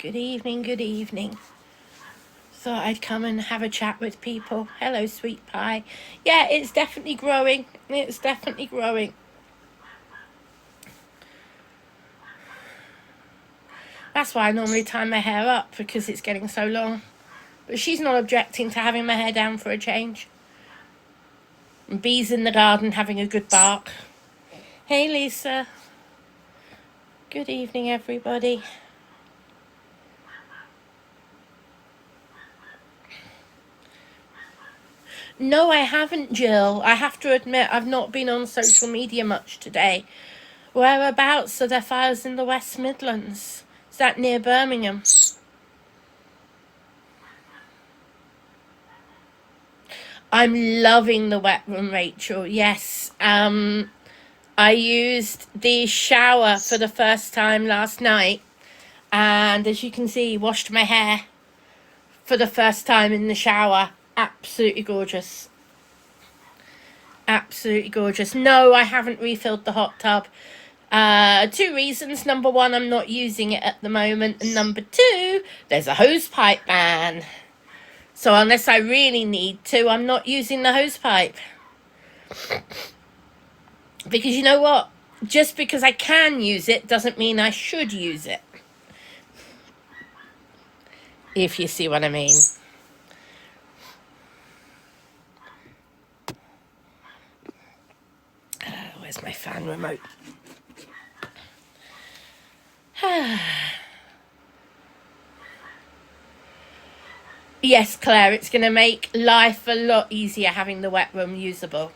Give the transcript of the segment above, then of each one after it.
Good evening, good evening. Thought I'd come and have a chat with people. Hello, sweet pie. Yeah, it's definitely growing. It's definitely growing. That's why I normally tie my hair up, because it's getting so long. But she's not objecting to having my hair down for a change. And bees in the garden having a good bark. Hey, Lisa. Good evening, everybody. No, I haven't, Jill. I have to admit, I've not been on social media much today. Whereabouts are there fires in the West Midlands? Is that near Birmingham? I'm loving the wet room, Rachel. Yes. I used the shower for the first time last night, and as you can see, washed my hair for the first time in the shower. Absolutely gorgeous. Absolutely gorgeous. No, I haven't refilled the hot tub. Two reasons. Number one, I'm not using it at the moment. And number two, there's a hose pipe ban. So unless I really need to, I'm not using the hose pipe. Because you know what? Just because I can use it doesn't mean I should use it. If you see what I mean. Where's my fan remote? Yes, Claire, it's going to make life a lot easier having the wet room usable.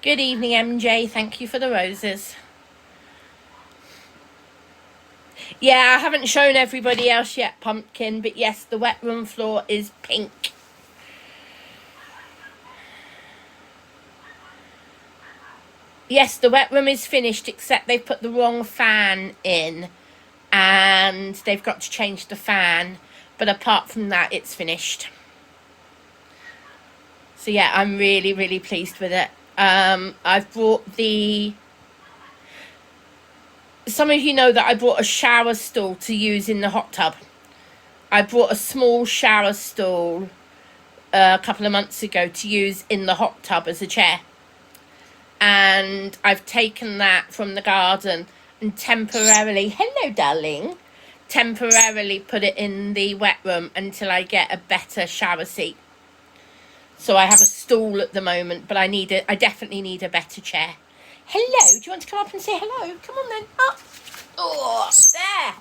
Good evening, MJ. Thank you for the roses. Yeah, I haven't shown everybody else yet, Pumpkin, but yes, the wet room floor is pink. Yes, the wet room is finished, except they've put the wrong fan in, and they've got to change the fan. But apart from that, it's finished. So yeah, I'm really, really pleased with it. I've brought some of you know that I brought a shower stool to use in the hot tub. I brought a small shower stool a couple of months ago to use in the hot tub as a chair. And I've taken that from the garden and temporarily put it in the wet room until I get a better shower seat. So I have a stool at the moment, but I definitely need a better chair. Hello, do you want to come up and say hello? Come on then, up. Oh, there.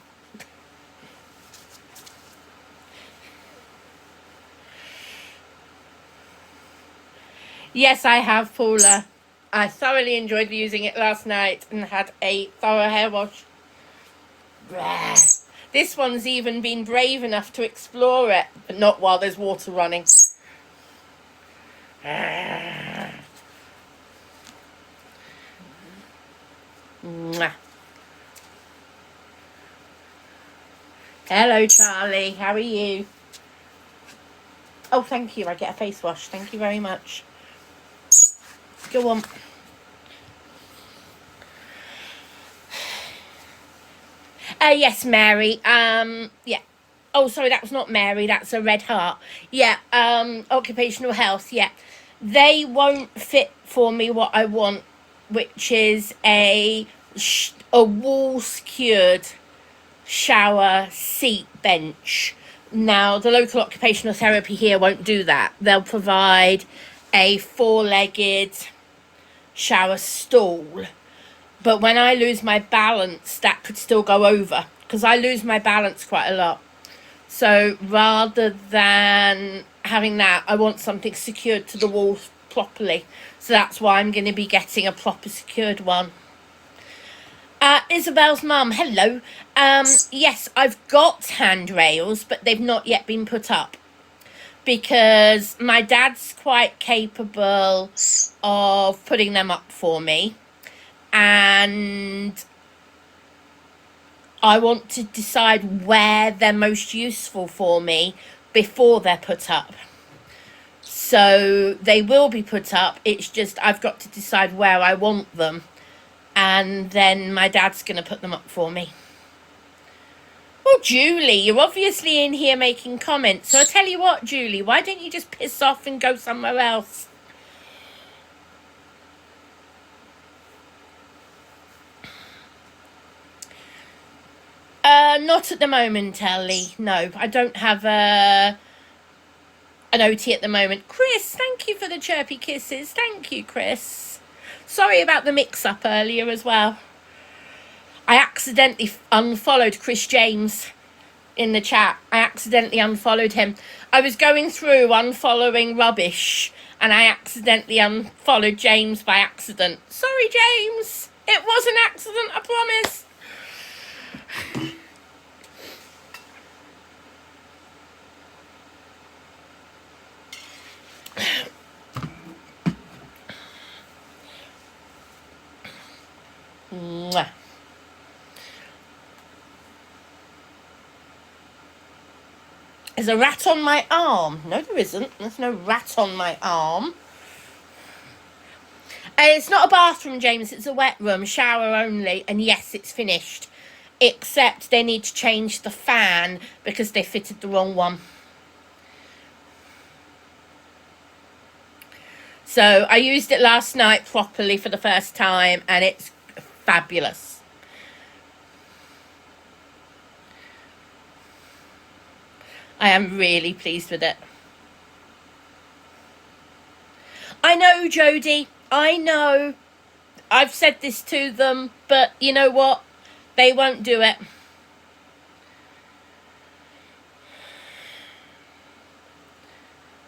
Yes, I have, Paula. I thoroughly enjoyed using it last night and had a thorough hair wash. This one's even been brave enough to explore it, but not while there's water running. Mwah. Hello, Charlie. How are you? Oh, thank you. I get a face wash. Thank you very much. Go on. Yes, Mary. Yeah. Oh, sorry, that was not Mary. That's a red heart. Yeah. Occupational health. Yeah. They won't fit for me what I want, which is a wall secured shower seat bench. Now, the local occupational therapy here won't do that. They'll provide a four-legged shower stool. But when I lose my balance, that could still go over, because I lose my balance quite a lot. So rather than having that, I want something secured to the wall properly. So that's why I'm going to be getting a proper secured one. Isabel's mum, hello. Yes, I've got handrails, but they've not yet been put up, because my dad's quite capable of putting them up for me, and I want to decide where they're most useful for me before they're put up. So they will be put up, it's just I've got to decide where I want them, and then my dad's going to put them up for me. Well, Julie, you're obviously in here making comments. So I tell you what, Julie, why don't you just piss off and go somewhere else? Not at the moment, Ellie. No, I don't have an OT at the moment. Chris, thank you for the chirpy kisses. Thank you, Chris. Sorry about the mix-up earlier as well. I accidentally unfollowed Chris James in the chat. I accidentally unfollowed him. I was going through unfollowing rubbish and I accidentally unfollowed James by accident. Sorry, James. It was an accident, I promise. Mwah. There's a rat on my arm. No, there isn't. There's no rat on my arm. It's not a bathroom, James. It's a wet room. Shower only. And yes, it's finished. Except they need to change the fan because they fitted the wrong one. So I used it last night properly for the first time and it's fabulous. I am really pleased with it. I know, Jodie. I know. I've said this to them, but you know what? They won't do it.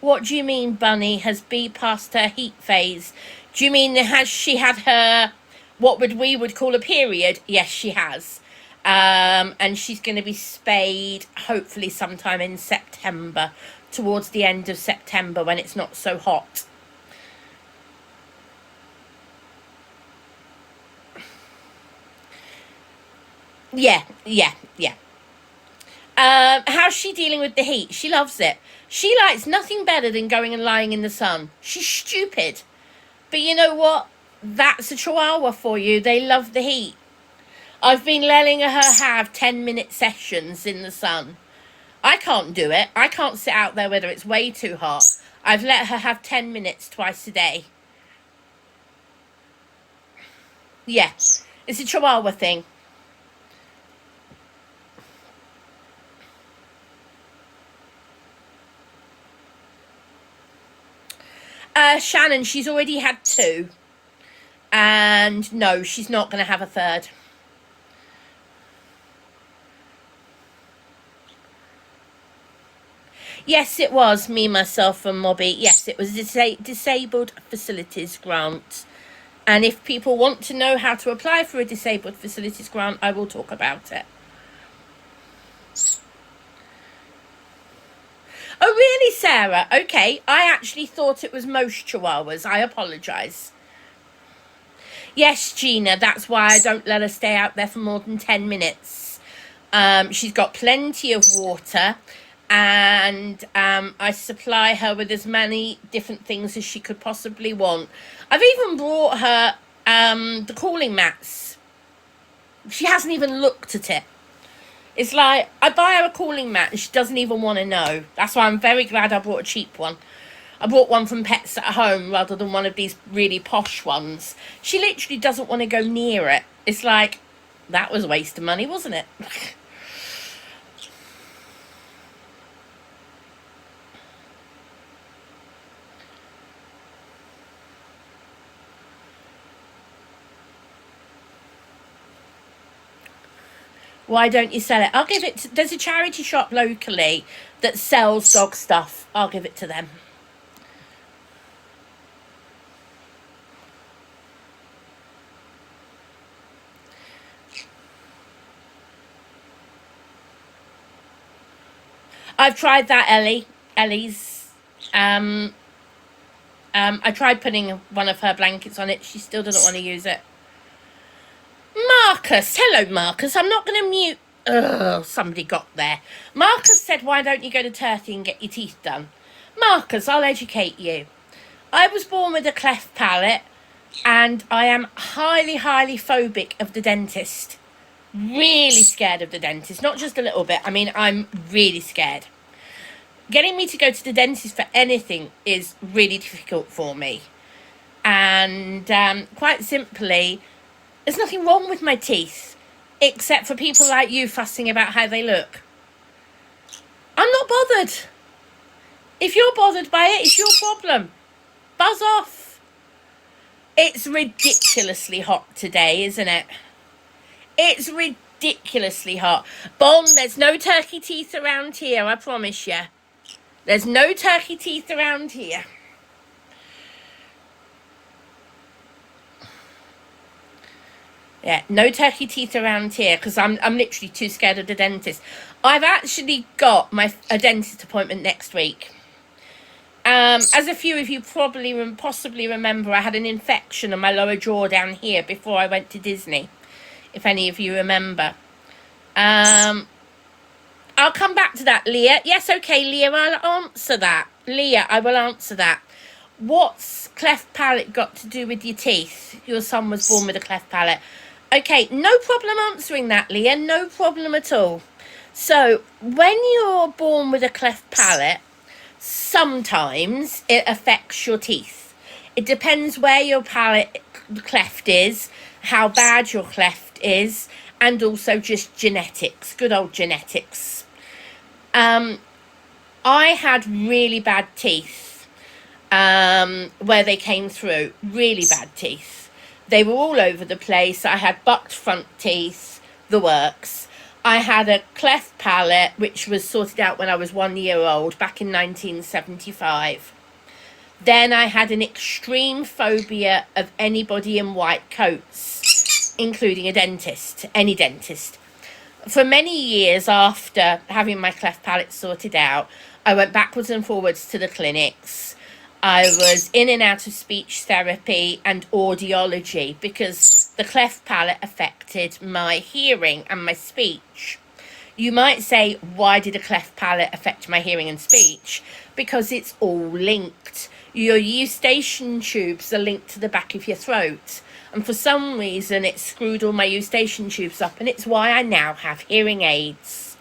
What do you mean Bunny has bee past her heat phase? Do you mean has she had her, what we would call a period? Yes, she has. And she's going to be spayed hopefully sometime in September, towards the end of September when it's not so hot. Yeah. How's she dealing with the heat? She loves it. She likes nothing better than going and lying in the sun. She's stupid. But you know what? That's a chihuahua for you. They love the heat. I've been letting her have 10-minute sessions in the sun. I can't do it. I can't sit out there whether it's way too hot. I've let her have 10 minutes twice a day. Yes, it's a chihuahua thing. Shannon, she's already had 2. And no, she's not going to have a 3rd. Yes, it was me, myself, and Mobby. Yes, it was disabled facilities grant. And if people want to know how to apply for a disabled facilities grant, I will talk about it. Oh, really, Sarah? Okay, I actually thought it was most chihuahuas. I apologise. Yes, Gina, that's why I don't let her stay out there for more than 10 minutes. She's got plenty of water. And I supply her with as many different things as she could possibly want. I've even brought her the cooling mats. She hasn't even looked at it. It's like, I buy her a cooling mat and she doesn't even want to know. That's why I'm very glad I brought a cheap one. I bought one from Pets at Home rather than one of these really posh ones. She literally doesn't want to go near it. It's like, that was a waste of money, wasn't it? Why don't you sell it? I'll give it to, there's a charity shop locally that sells dog stuff. I'll give it to them. I've tried that, Ellie's. I tried putting one of her blankets on it. She still doesn't want to use it. Marcus. Hello, Marcus. I'm not going to mute. Ugh, somebody got there. Marcus said, why don't you go to Turkey and get your teeth done? Marcus, I'll educate you. I was born with a cleft palate and I am highly, highly phobic of the dentist. Really scared of the dentist. Not just a little bit. I mean, I'm really scared. Getting me to go to the dentist for anything is really difficult for me. And quite simply, there's nothing wrong with my teeth, except for people like you fussing about how they look. I'm not bothered. If you're bothered by it, it's your problem. Buzz off. It's ridiculously hot today, isn't it? It's ridiculously hot. Bon, there's no turkey teeth around here, I promise you. There's no turkey teeth around here. Yeah, no turkey teeth around here because I'm literally too scared of the dentist. I've actually got a dentist appointment next week. As a few of you possibly remember, I had an infection on my lower jaw down here before I went to Disney. If any of you remember. I'll come back to that, Leah. Yes, okay, Leah, I'll answer that. Leah, I will answer that. What's cleft palate got to do with your teeth? Your son was born with a cleft palate. Okay, no problem answering that, Leah. No problem at all. So, when you're born with a cleft palate, sometimes it affects your teeth. It depends where your palate cleft is, how bad your cleft is, and also just genetics, good old genetics. I had really bad teeth where they came through, really bad teeth. They were all over the place. I had bucked front teeth, the works. I had a cleft palate, which was sorted out when I was 1 year old, back in 1975. Then I had an extreme phobia of anybody in white coats, including a dentist, any dentist. For many years after having my cleft palate sorted out, I went backwards and forwards to the clinics. I was in and out of speech therapy and audiology because the cleft palate affected my hearing and my speech. You might say, why did a cleft palate affect my hearing and speech? Because it's all linked. Your eustachian tubes are linked to the back of your throat. And for some reason, it screwed all my eustachian tubes up, and it's why I now have hearing aids.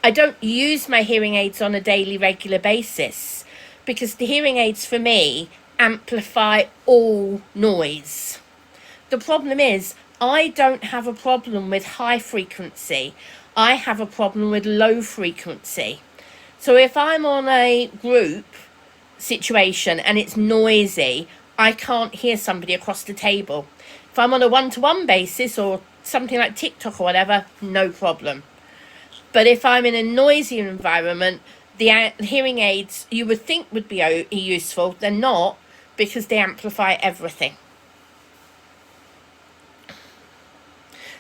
I don't use my hearing aids on a daily, regular basis because the hearing aids for me amplify all noise. The problem is, I don't have a problem with high frequency. I have a problem with low frequency. So if I'm on a group situation and it's noisy, I can't hear somebody across the table. If I'm on a one-to-one basis or something like TikTok or whatever, no problem. But if I'm in a noisy environment, the hearing aids you would think would be useful, they're not, because they amplify everything.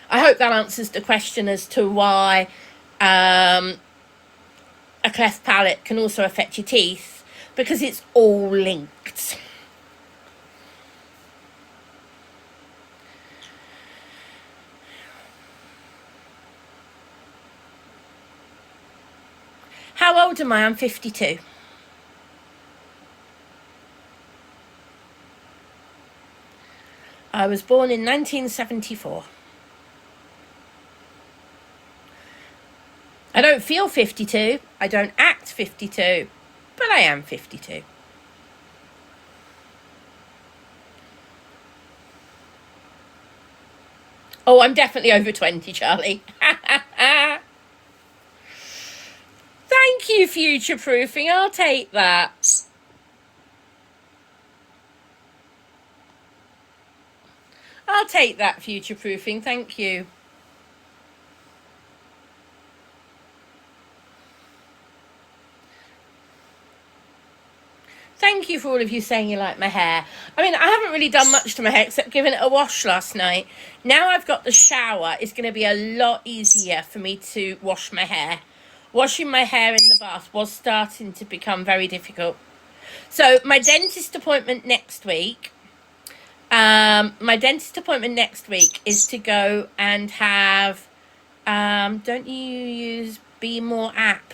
I hope that answers the question as to why a cleft palate can also affect your teeth, because it's all linked. How old am I? I'm 52. I was born in 1974. I don't feel 52. I don't act 52. But I am 52. Oh, I'm definitely over 20, Charlie. Thank you, future proofing. I'll take that. I'll take that, future proofing. Thank you. Thank you for all of you saying you like my hair. I mean, I haven't really done much to my hair except giving it a wash last night. Now I've got the shower, it's going to be a lot easier for me to wash my hair. Washing my hair in the bath was starting to become very difficult. So my dentist appointment next week, is to go and have, don't you use Be More app?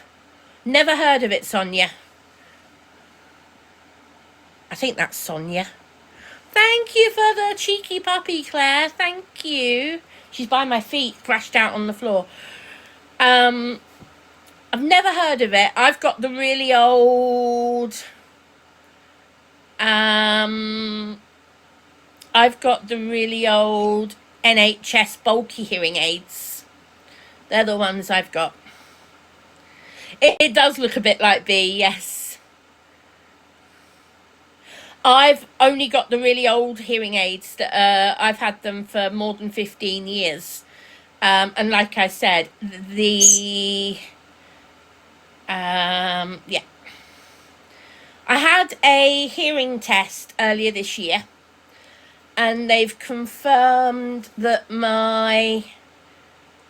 Never heard of it, Sonia. I think that's Sonia. Thank you for the cheeky puppy, Claire. Thank you. She's by my feet, thrashed out on the floor. I've never heard of it. I've got the really old. I've got the really old NHS bulky hearing aids. They're the ones I've got. It does look a bit like B, yes. I've only got the really old hearing aids that I've had them for more than 15 years. And like I said, yeah. I had a hearing test earlier this year, and they've confirmed that my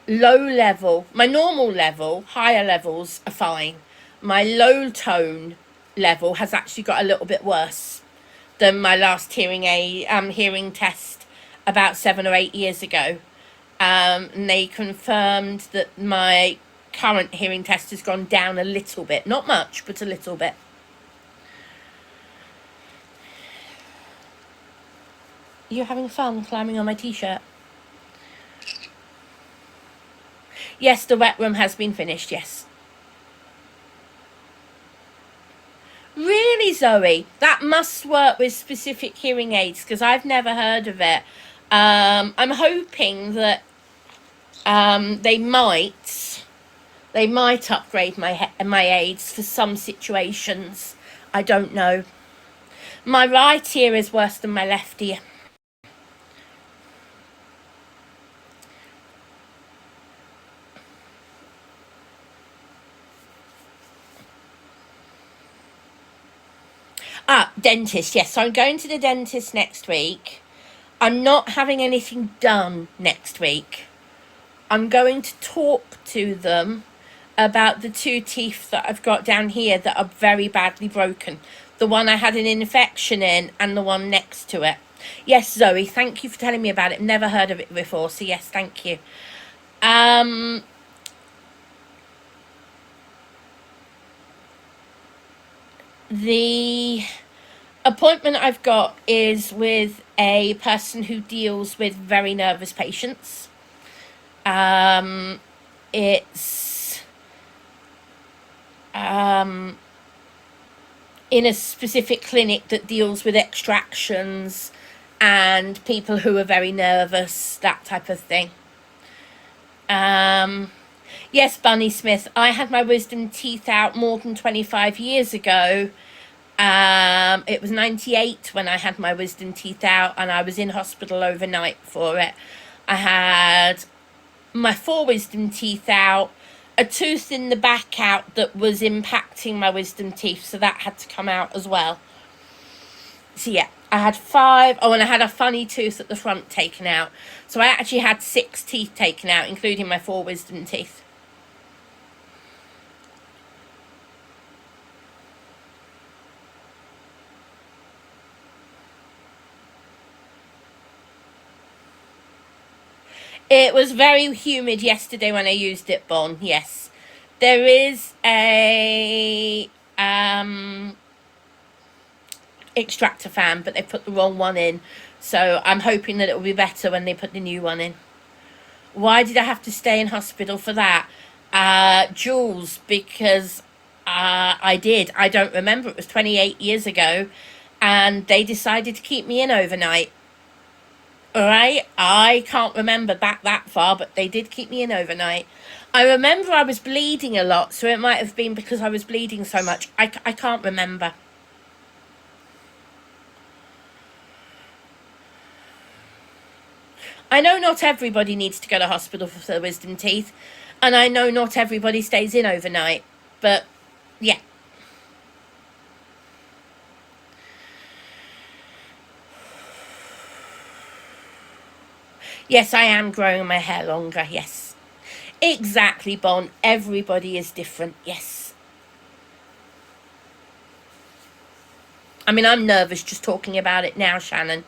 my normal level, higher levels are fine. My low tone level has actually got a little bit worse than my last hearing test about 7 or 8 years ago. And they confirmed that my current hearing test has gone down a little bit, not much, but a little bit. You're having fun climbing on my t-shirt? Yes, the wet room has been finished, yes. Really, Zoe? That must work with specific hearing aids, because I've never heard of it. I'm hoping that they might upgrade my aids for some situations. I don't know. My right ear is worse than my left ear. Dentist, yes. So I'm going to the dentist next week. I'm not having anything done next week. I'm going to talk to them about the 2 teeth that I've got down here that are very badly broken. The one I had an infection in and the one next to it. Yes, Zoe, thank you for telling me about it. Never heard of it before, so yes, thank you. The appointment I've got is with a person who deals with very nervous patients. It's in a specific clinic that deals with extractions and people who are very nervous, that type of thing. Yes, Bunny Smith, I had my wisdom teeth out more than 25 years ago. It was 98 when I had my wisdom teeth out, and I was in hospital overnight for it. I had my 4 wisdom teeth out, a tooth in the back out that was impacting my wisdom teeth, so that had to come out as well. So yeah, I had 5. Oh, and I had a funny tooth at the front taken out. So I actually had 6 teeth taken out, including my 4 wisdom teeth. It was very humid yesterday when I used it, Bon. Yes. There is a extractor fan, but they put the wrong one in. So I'm hoping that it will be better when they put the new one in. Why did I have to stay in hospital for that? Jules, because I did. I don't remember. It was 28 years ago, and they decided to keep me in overnight. Alright, I can't remember back that far, but they did keep me in overnight. I remember I was bleeding a lot, so it might have been because I was bleeding so much. I can't remember. I know not everybody needs to go to hospital for their wisdom teeth, and I know not everybody stays in overnight, but yeah. Yes, I am growing my hair longer, yes. Exactly, Bon. Everybody is different, yes. I mean, I'm nervous just talking about it now, Shannon.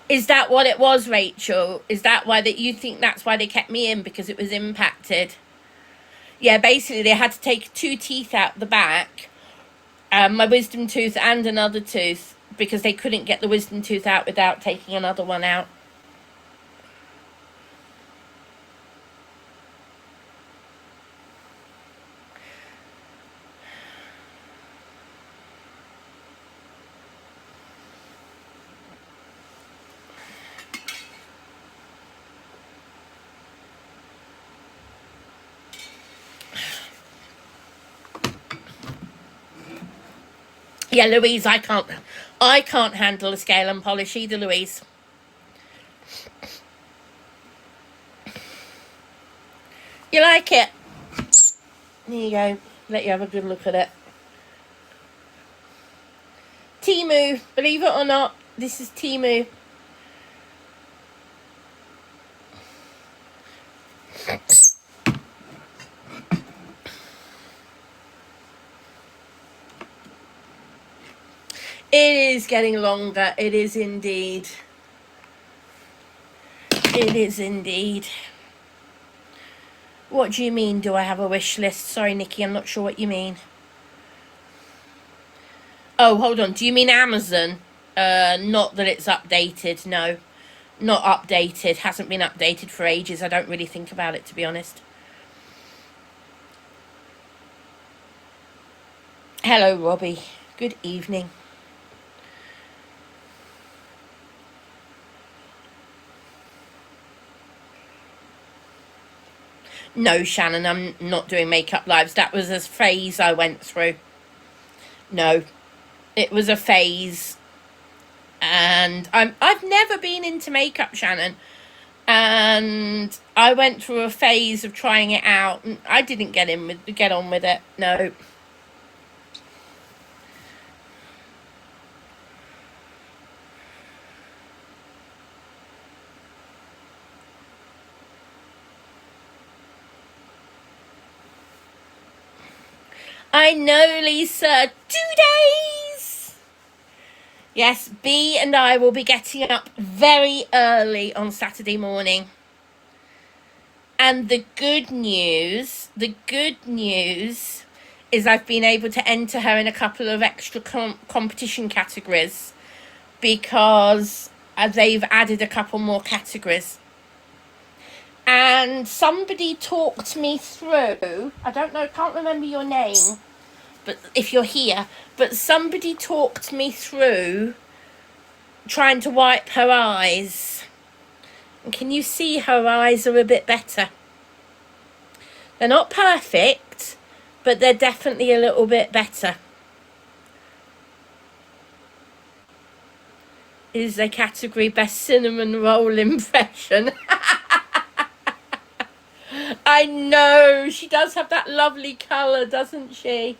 Is that what it was, Rachel? Is that why that you think that's why they kept me in, because it was impacted? Yeah, basically they had to take 2 teeth out the back, my wisdom tooth and another tooth, because they couldn't get the wisdom tooth out without taking another one out. Yeah, Louise, I can't handle a scale and polish either, Louise. You like it? There you go. Let you have a good look at it. Temu, believe it or not, this is Temu. It is getting longer. It is indeed. It is indeed. What do you mean, do I have a wish list? Sorry, Nikki, I'm not sure what you mean. Oh, hold on. Do you mean Amazon? Not that it's updated. No, not updated. Hasn't been updated for ages. I don't really think about it, to be honest. Hello, Robbie. Good evening. No, Shannon, I'm not doing makeup lives. That was a phase I went through. No, it was a phase, and I've never been into makeup, Shannon, and I went through a phase of trying it out, and I didn't get on with it. No. I know, Lisa. 2 days. Yes, B and I will be getting up very early on Saturday morning. And the good news is I've been able to enter her in a couple of extra competition categories, because they've added a couple more categories. And somebody talked me through, I don't know, can't remember your name, but if you're here, but somebody talked me through trying to wipe her eyes. And can you see her eyes are a bit better? They're not perfect, but they're definitely a little bit better. Is a category best cinnamon roll impression. I know, she does have that lovely colour, doesn't she?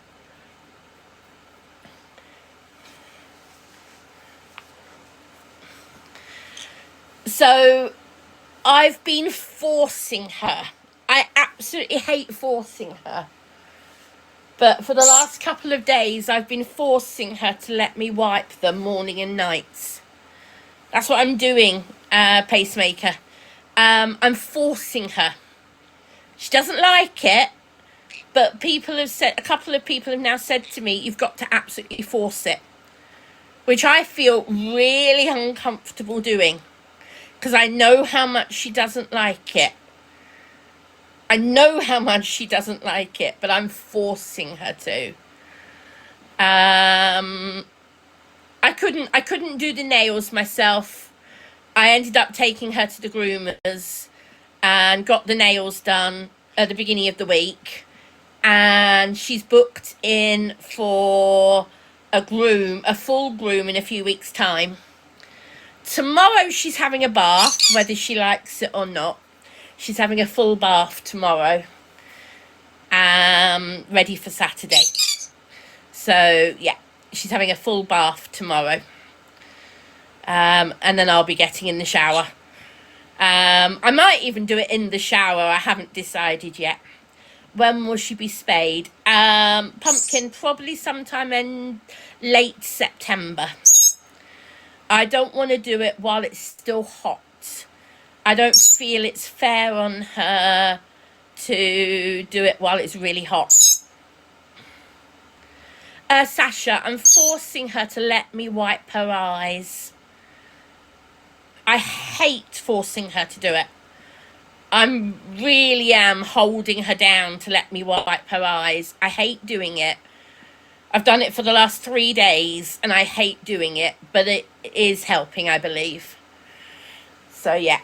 So I've been forcing her. I absolutely hate forcing her. But for the last couple of days, I've been forcing her to let me wipe them morning and nights. That's what I'm doing, pacemaker. I'm forcing her. She doesn't like it, but a couple of people have now said to me, you've got to absolutely force it. Which I feel really uncomfortable doing, because I know how much she doesn't like it. I know how much she doesn't like it, but I'm forcing her to. I couldn't do the nails myself. I ended up taking her to the groomers and got the nails done at the beginning of the week. And she's booked in for a full groom in a few weeks' time. Tomorrow she's having a bath, whether she likes it or not. She's having a full bath tomorrow, ready for Saturday. So yeah, she's having a full bath tomorrow, and then I'll be getting in the shower. I might even do it in the shower. I haven't decided yet. When will she be spayed? Pumpkin, probably sometime in late September. I don't want to do it while it's still hot. I don't feel it's fair on her to do it while it's really hot. Sasha, I'm forcing her to let me wipe her eyes. I hate forcing her to do it. I really am holding her down to let me wipe her eyes. I hate doing it. I've done it for the last 3 days and I hate doing it, but it is helping, I believe. So yeah,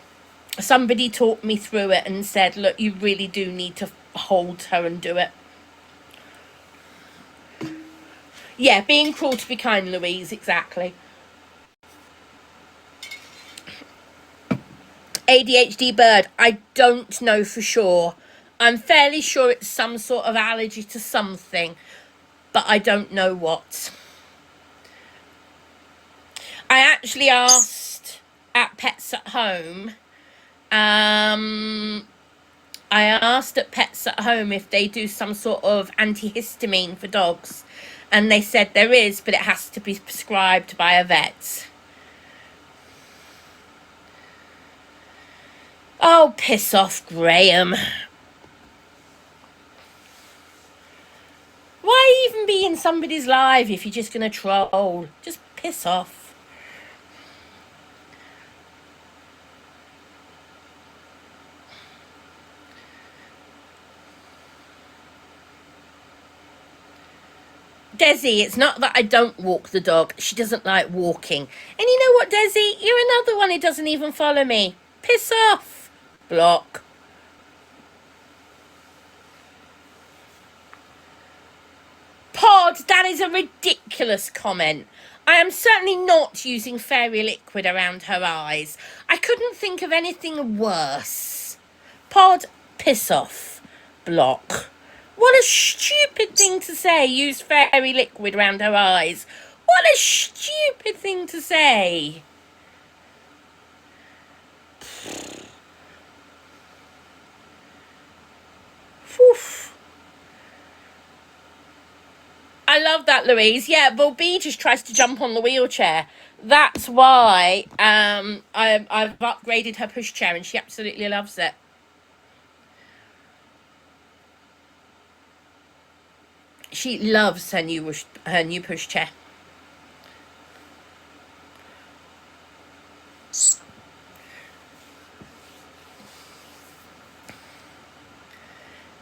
somebody talked me through it and said, look, you really do need to hold her and do it. Yeah, being cruel to be kind, Louise, exactly. ADHD bird, I don't know for sure. I'm fairly sure it's some sort of allergy to something, but I don't know what. I actually asked at Pets at Home, I asked at Pets at Home if they do some sort of antihistamine for dogs, and they said there is, but it has to be prescribed by a vet. Oh, piss off, Graham. Why even be in somebody's life if you're just going to troll? Just piss off. Desi, it's not that I don't walk the dog. She doesn't like walking. And you know what, Desi? You're another one who doesn't even follow me. Piss off. Block. Pod, that is a ridiculous comment. I am certainly not using fairy liquid around her eyes. I couldn't think of anything worse. Pod, piss off. Block. What a stupid thing to say, use fairy liquid around her eyes. What a stupid thing to say. Whew. I love that, Louise. Yeah, well, B just tries to jump on the wheelchair. That's why I've upgraded her pushchair, and she absolutely loves it. She loves her new pushchair.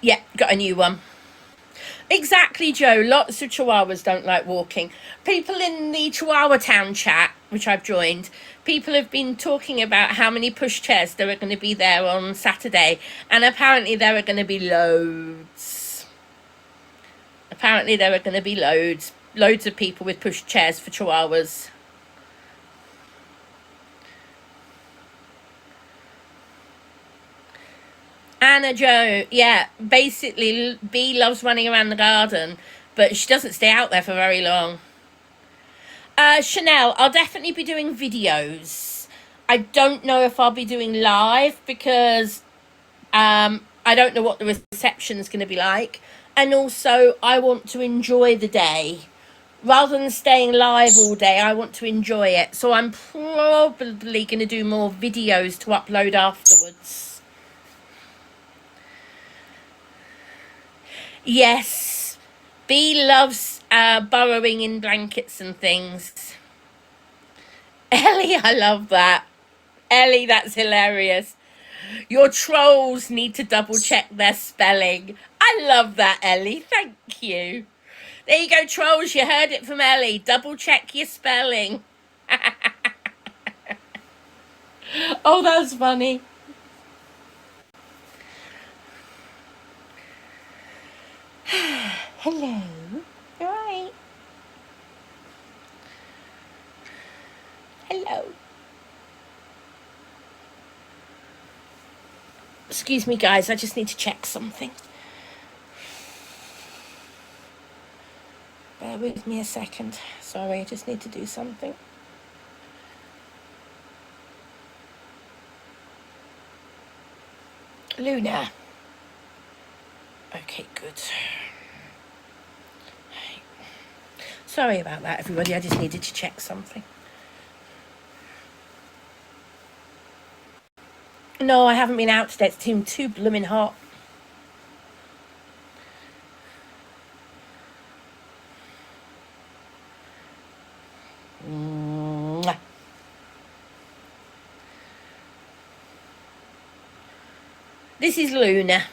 Yeah, got a new one. Exactly, Joe. Lots of Chihuahuas don't like walking. People in the Chihuahua Town chat, which I've joined, people have been talking about how many pushchairs there are going to be there on Saturday, and apparently there are going to be loads. Apparently there are going to be loads of people with pushchairs for Chihuahuas. Anna Joe, yeah, basically B loves running around the garden, but she doesn't stay out there for very long. Chanel, I'll definitely be doing videos. I don't know if I'll be doing live because I don't know what the reception is going to be like. And also, I want to enjoy the day. Rather than staying live all day, I want to enjoy it. So I'm probably going to do more videos to upload afterwards. Yes, B loves burrowing in blankets and things. Ellie, I love that. Ellie, that's hilarious. Your trolls need to double check their spelling. I love that, Ellie. Thank you. There you go, trolls. You heard it from Ellie. Double check your spelling. Oh, that's funny. Hello. All right. Hello. Excuse me, guys. I just need to check something. Bear with me a second. Sorry, I just need to do something. Luna. Okay, good. Sorry about that, everybody. I just needed to check something. No, I haven't been out today. It's too blooming hot. This is Luna.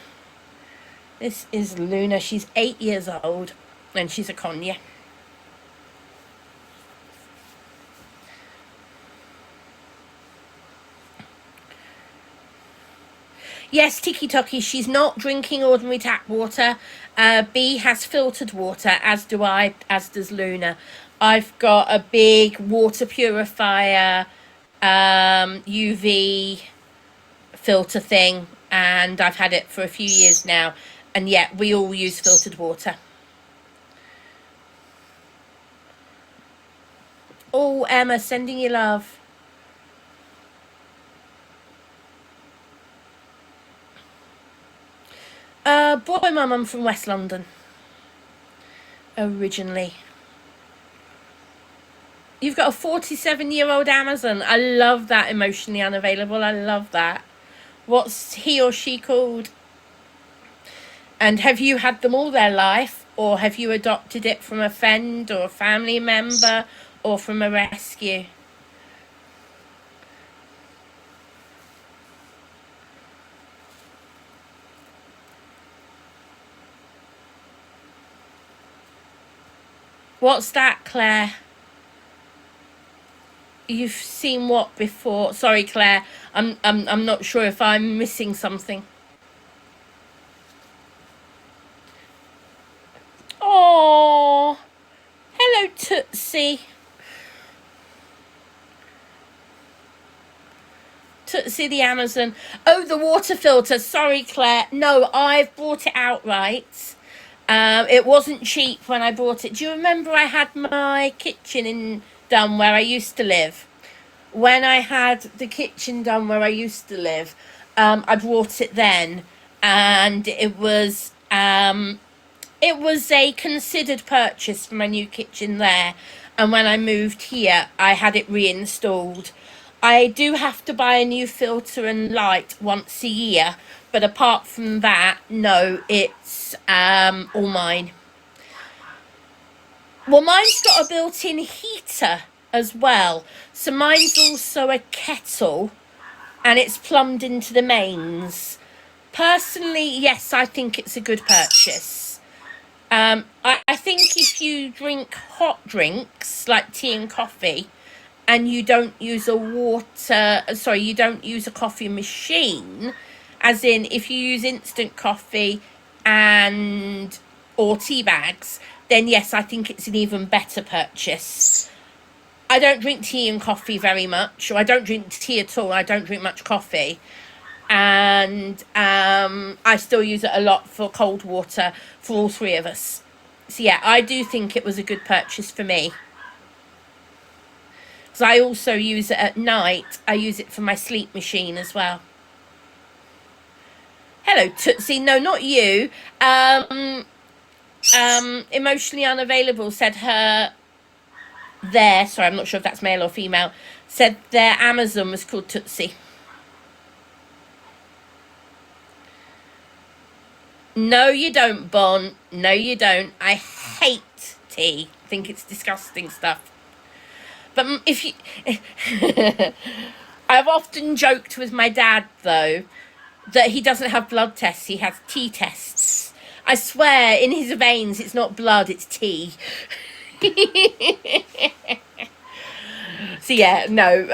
This is Luna. She's 8 years old and she's a conure. Yes, Tiki Toki, she's not drinking ordinary tap water. B has filtered water, as do I, as does Luna. I've got a big water purifier, UV filter thing, and I've had it for a few years now. And yeah, we all use filtered water. Oh, Emma, sending you love. Boy, my mum from West London. Originally. You've got a 47-year-old Amazon. I love that. Emotionally unavailable. I love that. What's he or she called? And have you had them all their life, or have you adopted it from a friend or a family member or from a rescue? What's that, Claire? You've seen what before? Sorry, Claire. I'm not sure if I'm missing something. Oh, hello, Tootsie. Tootsie the Amazon. Oh, the water filter. Sorry, Claire. No, I've bought it outright. It wasn't cheap when I bought it. Do you remember I had my kitchen done where I used to live? When I had the kitchen done where I used to live, I bought it then, and it was a considered purchase for my new kitchen there. And when I moved here, I had it reinstalled. I do have to buy a new filter and light once a year, but apart from that, no, it's all mine. Well, mine's got a built-in heater as well. So mine's also a kettle and it's plumbed into the mains. Personally, yes, I think it's a good purchase. I think if you drink hot drinks like tea and coffee, and you don't use you don't use a coffee machine, as in if you use instant coffee and or tea bags, then yes, I think it's an even better purchase. I don't drink tea and coffee very much, or I don't drink tea at all. I don't drink much coffee, and I still use it a lot for cold water for all three of us. So yeah, I do think it was a good purchase for me. Because I also use it at night. I use it for my sleep machine as well. Hello, Tootsie. No, not you. Emotionally unavailable said sorry, I'm not sure if that's male or female, said their Amazon was called Tootsie. No, you don't, Bon. No, you don't. I hate tea. I think it's disgusting stuff. But if you... I've often joked with my dad, though, that he doesn't have blood tests, he has tea tests. I swear, in his veins, it's not blood, it's tea. So yeah, no,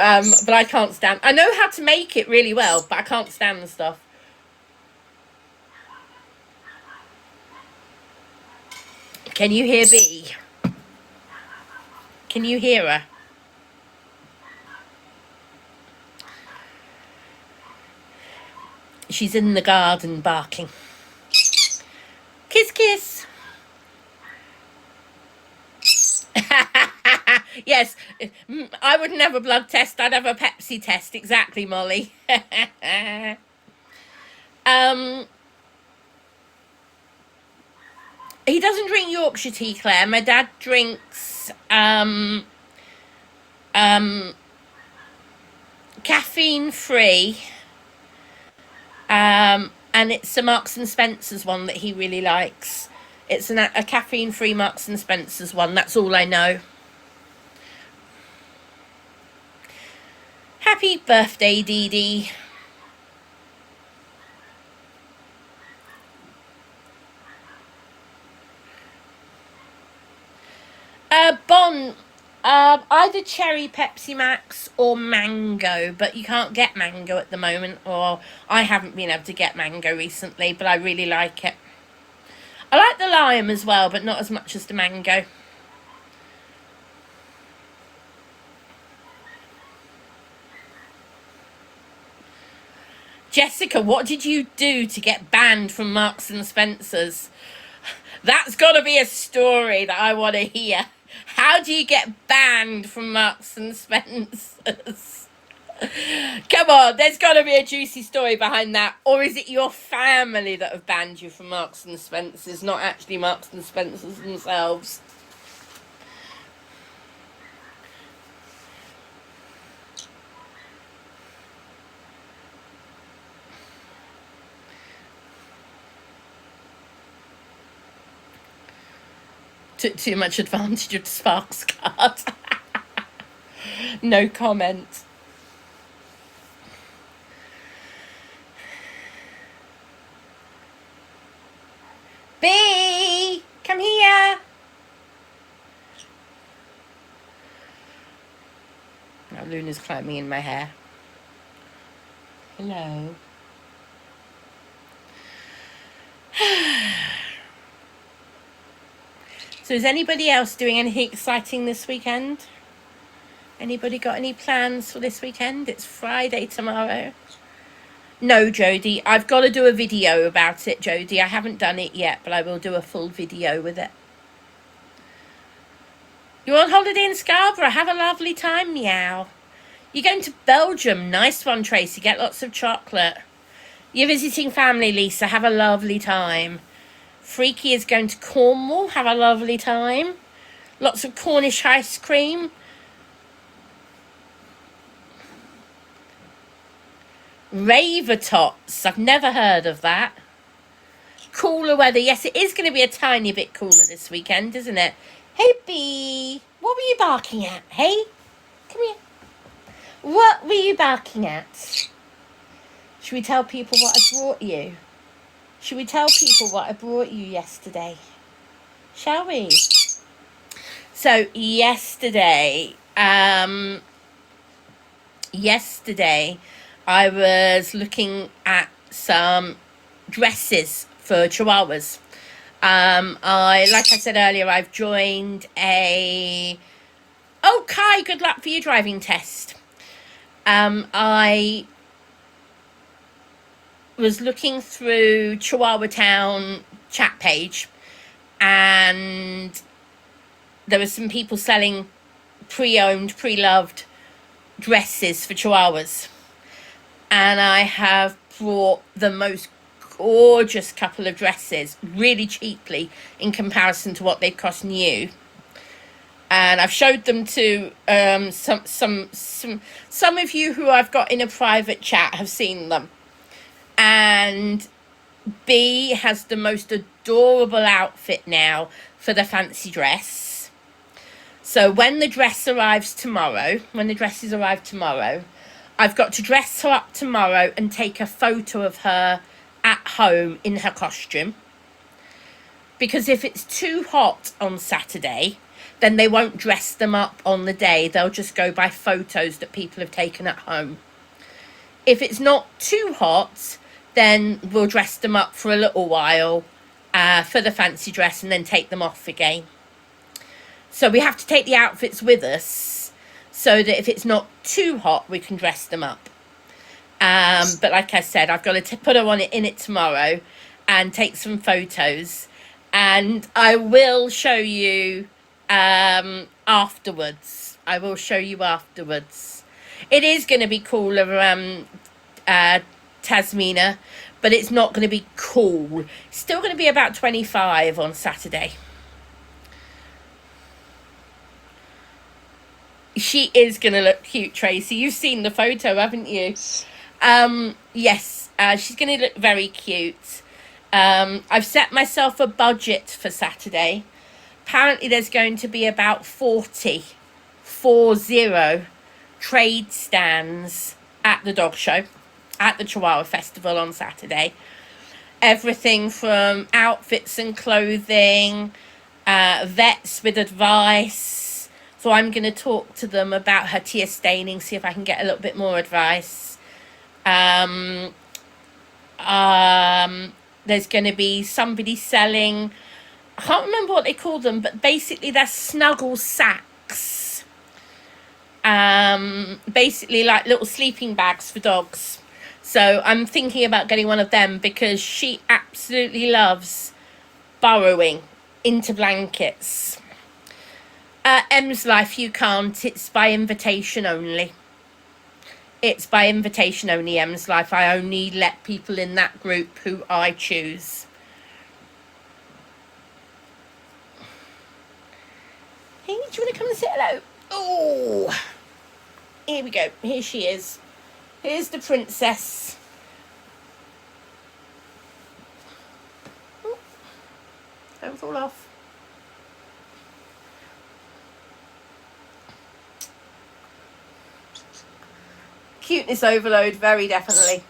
but I can't stand... I know how to make it really well, but I can't stand the stuff. Can you hear Bee? Can you hear her? She's in the garden barking. Kiss, kiss. Yes, I wouldn't have a blood test. I'd have a Pepsi test. Exactly, Molly. He doesn't drink Yorkshire tea, Claire. My dad drinks caffeine free. And it's a Marks and Spencer's one that he really likes. It's a caffeine free Marks and Spencer's one. That's all I know. Happy birthday, Dee Dee. on either cherry Pepsi Max or mango, but you can't get mango at the moment, or I haven't been able to get mango recently, but I really like it. I like the lime as well, but not as much as the mango. Jessica, what did you do to get banned from Marks and Spencer's? That's got to be a story that I want to hear. How do you get banned from Marks and Spencer's? Come on, there's got to be a juicy story behind that. Or is it your family that have banned you from Marks and Spencer's, not actually Marks and Spencer's themselves? Took too much advantage of Sparks card. No comment. B, come here. Now Luna's climbing in my hair. Hello. So is anybody else doing anything exciting this weekend? Anybody got any plans for this weekend? It's Friday tomorrow. No, Jodie, I've got to do a video about it, Jodie. I haven't done it yet, but I will do a full video with it. You're on holiday in Scarborough. Have a lovely time, meow. You're going to Belgium. Nice one, Tracy. Get lots of chocolate. You're visiting family, Lisa. Have a lovely time. Freaky is going to Cornwall. Have a lovely time. Lots of Cornish ice cream. Raver-tots. I've never heard of that. Cooler weather. Yes, it is going to be a tiny bit cooler this weekend, isn't it? Hey, Bee. What were you barking at? Hey? Come here. What were you barking at? Should we tell people what I brought you? Should we tell people what I brought you yesterday? Shall we? So, yesterday, I was looking at some dresses for Chihuahuas. Like I said earlier, I've joined a... Oh, Kai, good luck for your driving test. I was looking through Chihuahua Town chat page, and there were some people selling pre-owned, pre-loved dresses for Chihuahuas. And I have brought the most gorgeous couple of dresses really cheaply in comparison to what they cost new. And I've showed them to some of you who I've got in a private chat have seen them. And B has the most adorable outfit now for the fancy dress. So when the dresses arrive tomorrow, I've got to dress her up tomorrow and take a photo of her at home in her costume. Because if it's too hot on Saturday, then they won't dress them up on the day. They'll just go by photos that people have taken at home. If it's not too hot, then we'll dress them up for a little while for the fancy dress and then take them off again. So we have to take the outfits with us so that if it's not too hot, we can dress them up. But like I said, I've got to put her on in it tomorrow and take some photos. And I will show you afterwards. It is going to be cooler, Tasmina, but it's not going to be cool. Still going to be about 25 on Saturday. She is going to look cute, Tracy. You've seen the photo, haven't you? Yes, she's going to look very cute. I've set myself a budget for Saturday. Apparently there's going to be about 40 trade stands at the dog show, at the Chihuahua Festival on Saturday. Everything from outfits and clothing, vets with advice, So I'm going to talk to them about her tear staining, see if I can get a little bit more advice. Um, there's going to be somebody selling, I can't remember what they call them, but basically they're snuggle sacks. Basically like little sleeping bags for dogs. So I'm thinking about getting one of them because she absolutely loves burrowing into blankets. M's Life, you can't. It's by invitation only. It's by invitation only, M's Life. I only let people in that group who I choose. Hey, do you want to come and say hello? Oh, here we go. Here she is. Here's the princess. Oh, don't fall off. Cuteness overload, very definitely.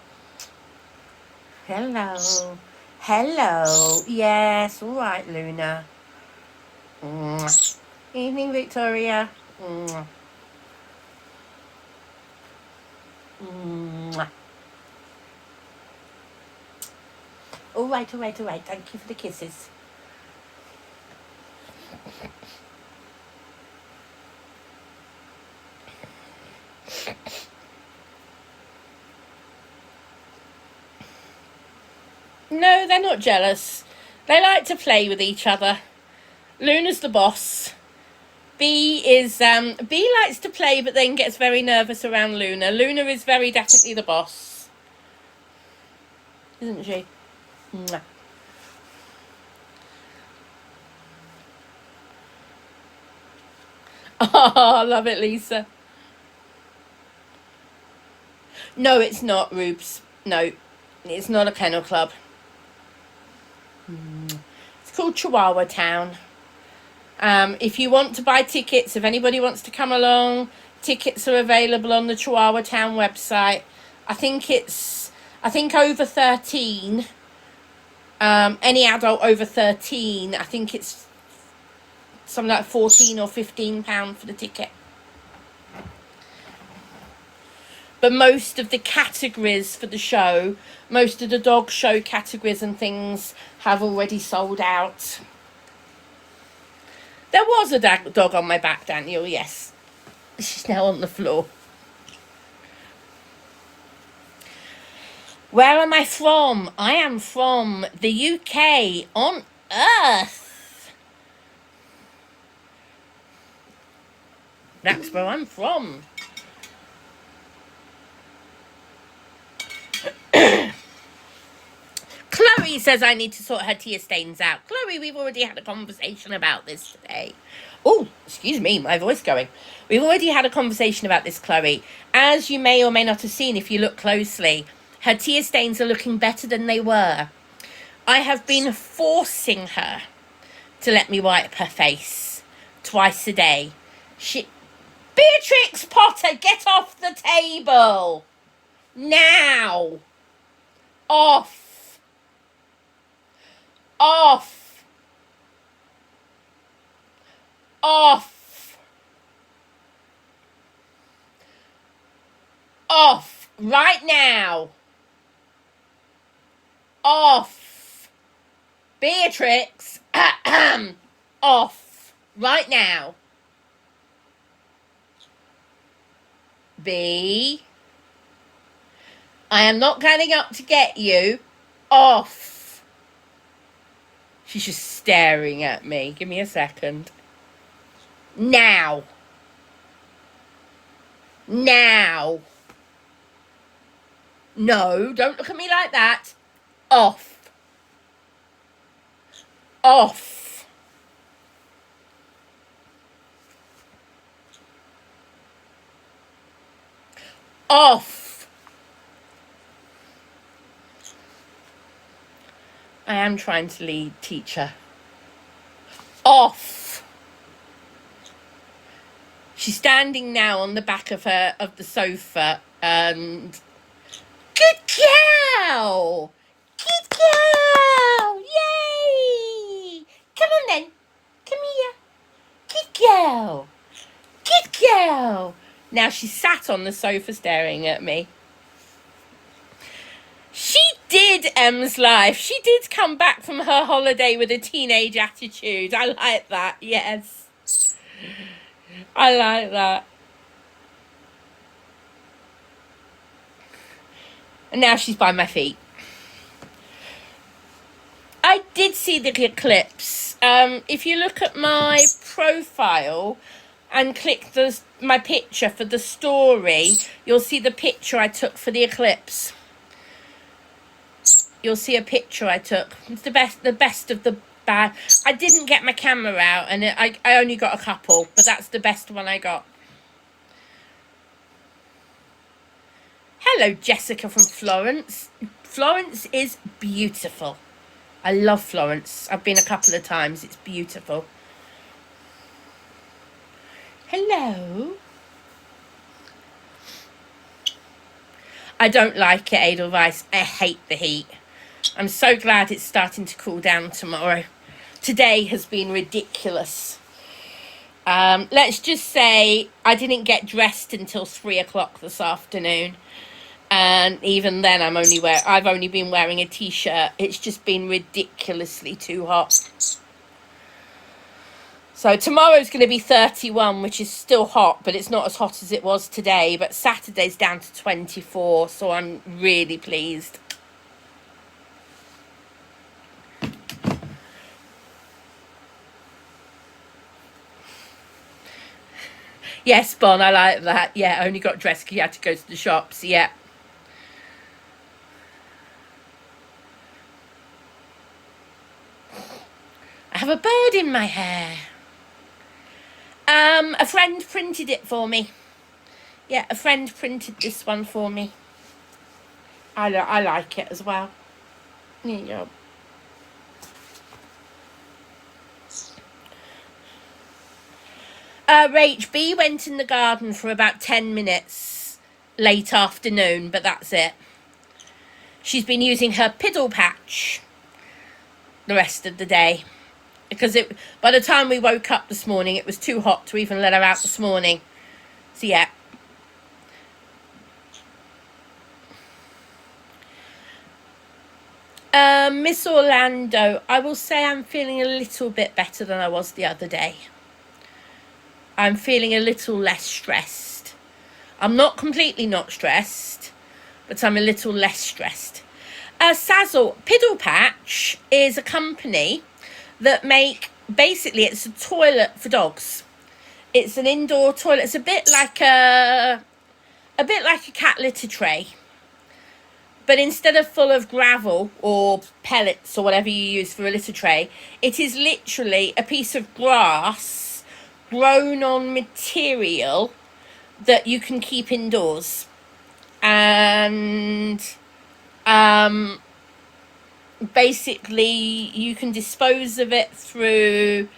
Hello. Hello. Yes, all right, Luna. Mwah. Evening, Victoria. Mwah. Mwah. All right, all right, all right. Thank you for the kisses. No, they're not jealous. They like to play with each other. Luna's the boss. B likes to play but then gets very nervous around Luna. Luna is very definitely the boss. Isn't she? Mwah. Oh, love it, Lisa. No, it's not, Rubes. No, it's not a kennel club. It's called Chihuahua Town. If you want to buy tickets, if anybody wants to come along, tickets are available on the Chihuahua Town website. I think over 13, any adult over 13, I think it's something like £14 or £15 for the ticket. But most of the categories for the show, most of the dog show categories and things have already sold out. There was a dog on my back, Daniel, yes. She's now on the floor. Where am I from? I am from the UK on Earth. That's where I'm from. Chloe says I need to sort her tear stains out. Chloe, we've already had a conversation about this today. Oh, excuse me, my voice going. We've already had a conversation about this, Chloe. As you may or may not have seen if you look closely, her tear stains are looking better than they were. I have been forcing her to let me wipe her face twice a day. Beatrix Potter, get off the table! Now! Off! Off! Off! Off! Right now! Off! Beatrix! Off! Right now! B. I am not getting up to get you. Off. She's just staring at me. Give me a second. Now. Now. No, don't look at me like that. Off. Off. Off. I am trying to teach her. Off. She's standing now on the back of the sofa and good girl! Good girl! Yay! Come on then. Come here. Good girl. Now she sat on the sofa staring at me. She did, Em's life. She did come back from her holiday with a teenage attitude. I like that, yes. I like that. And now she's by my feet. I did see the eclipse. If you look at my profile and click my picture for the story, you'll see the picture I took for the eclipse. You'll see a picture I took. It's the best of the bad. I didn't get my camera out, and I only got a couple, but that's the best one I got. Hello, Jessica from Florence. Florence is beautiful. I love Florence. I've been a couple of times. It's beautiful. Hello. I don't like it, Edelweiss. I hate the heat. I'm so glad it's starting to cool down tomorrow. Today has been ridiculous. Let's just say I didn't get dressed until 3 o'clock this afternoon. And even then I've only been wearing a t-shirt. It's just been ridiculously too hot. So tomorrow's going to be 31, which is still hot, but it's not as hot as it was today. But Saturday's down to 24, so I'm really pleased. Yes, Bon, I like that. Yeah, only got dressed because you had to go to the shops. Yeah. I have a bird in my hair. A friend printed it for me. Yeah, a friend printed this one for me. I like it as well. There you go. Rach B went in the garden for about 10 minutes late afternoon, but that's it. She's been using her piddle patch the rest of the day. Because by the time we woke up this morning, it was too hot to even let her out this morning. So yeah. Miss Orlando, I will say I'm feeling a little bit better than I was the other day. I'm feeling a little less stressed. I'm not completely not stressed, but I'm a little less stressed. Sazzle, Piddle Patch is a company that basically it's a toilet for dogs. It's an indoor toilet. It's a bit like a cat litter tray, but instead of full of gravel or pellets or whatever you use for a litter tray, it is literally a piece of grass grown on material that you can keep indoors. And basically you can dispose of it through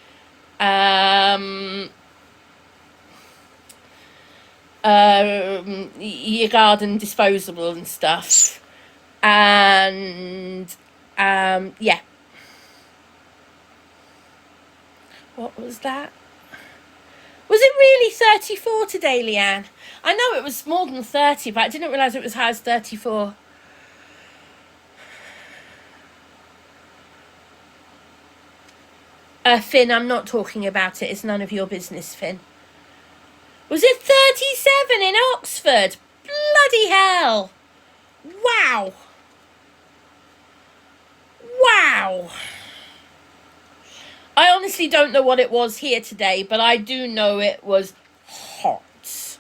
your garden disposable and stuff. And yeah. What was that? Was it really 34 today, Leanne? I know it was more than 30, but I didn't realise it was as high as 34. Finn, I'm not talking about it. It's none of your business, Finn. Was it 37 in Oxford? Bloody hell. Wow. Wow. I honestly don't know what it was here today, but I do know it was hot.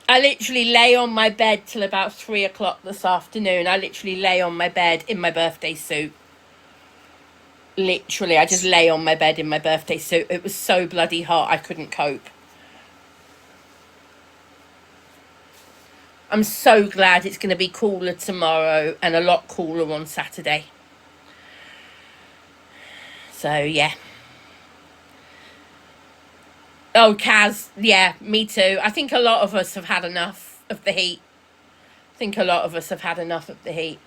I literally lay on my bed till about 3 o'clock this afternoon. I literally lay on my bed in my birthday suit. Literally, I just lay on my bed in my birthday suit. It was so bloody hot, I couldn't cope. I'm so glad it's going to be cooler tomorrow and a lot cooler on Saturday. So, yeah. Oh, Kaz, yeah, me too. I think a lot of us have had enough of the heat. I think a lot of us have had enough of the heat.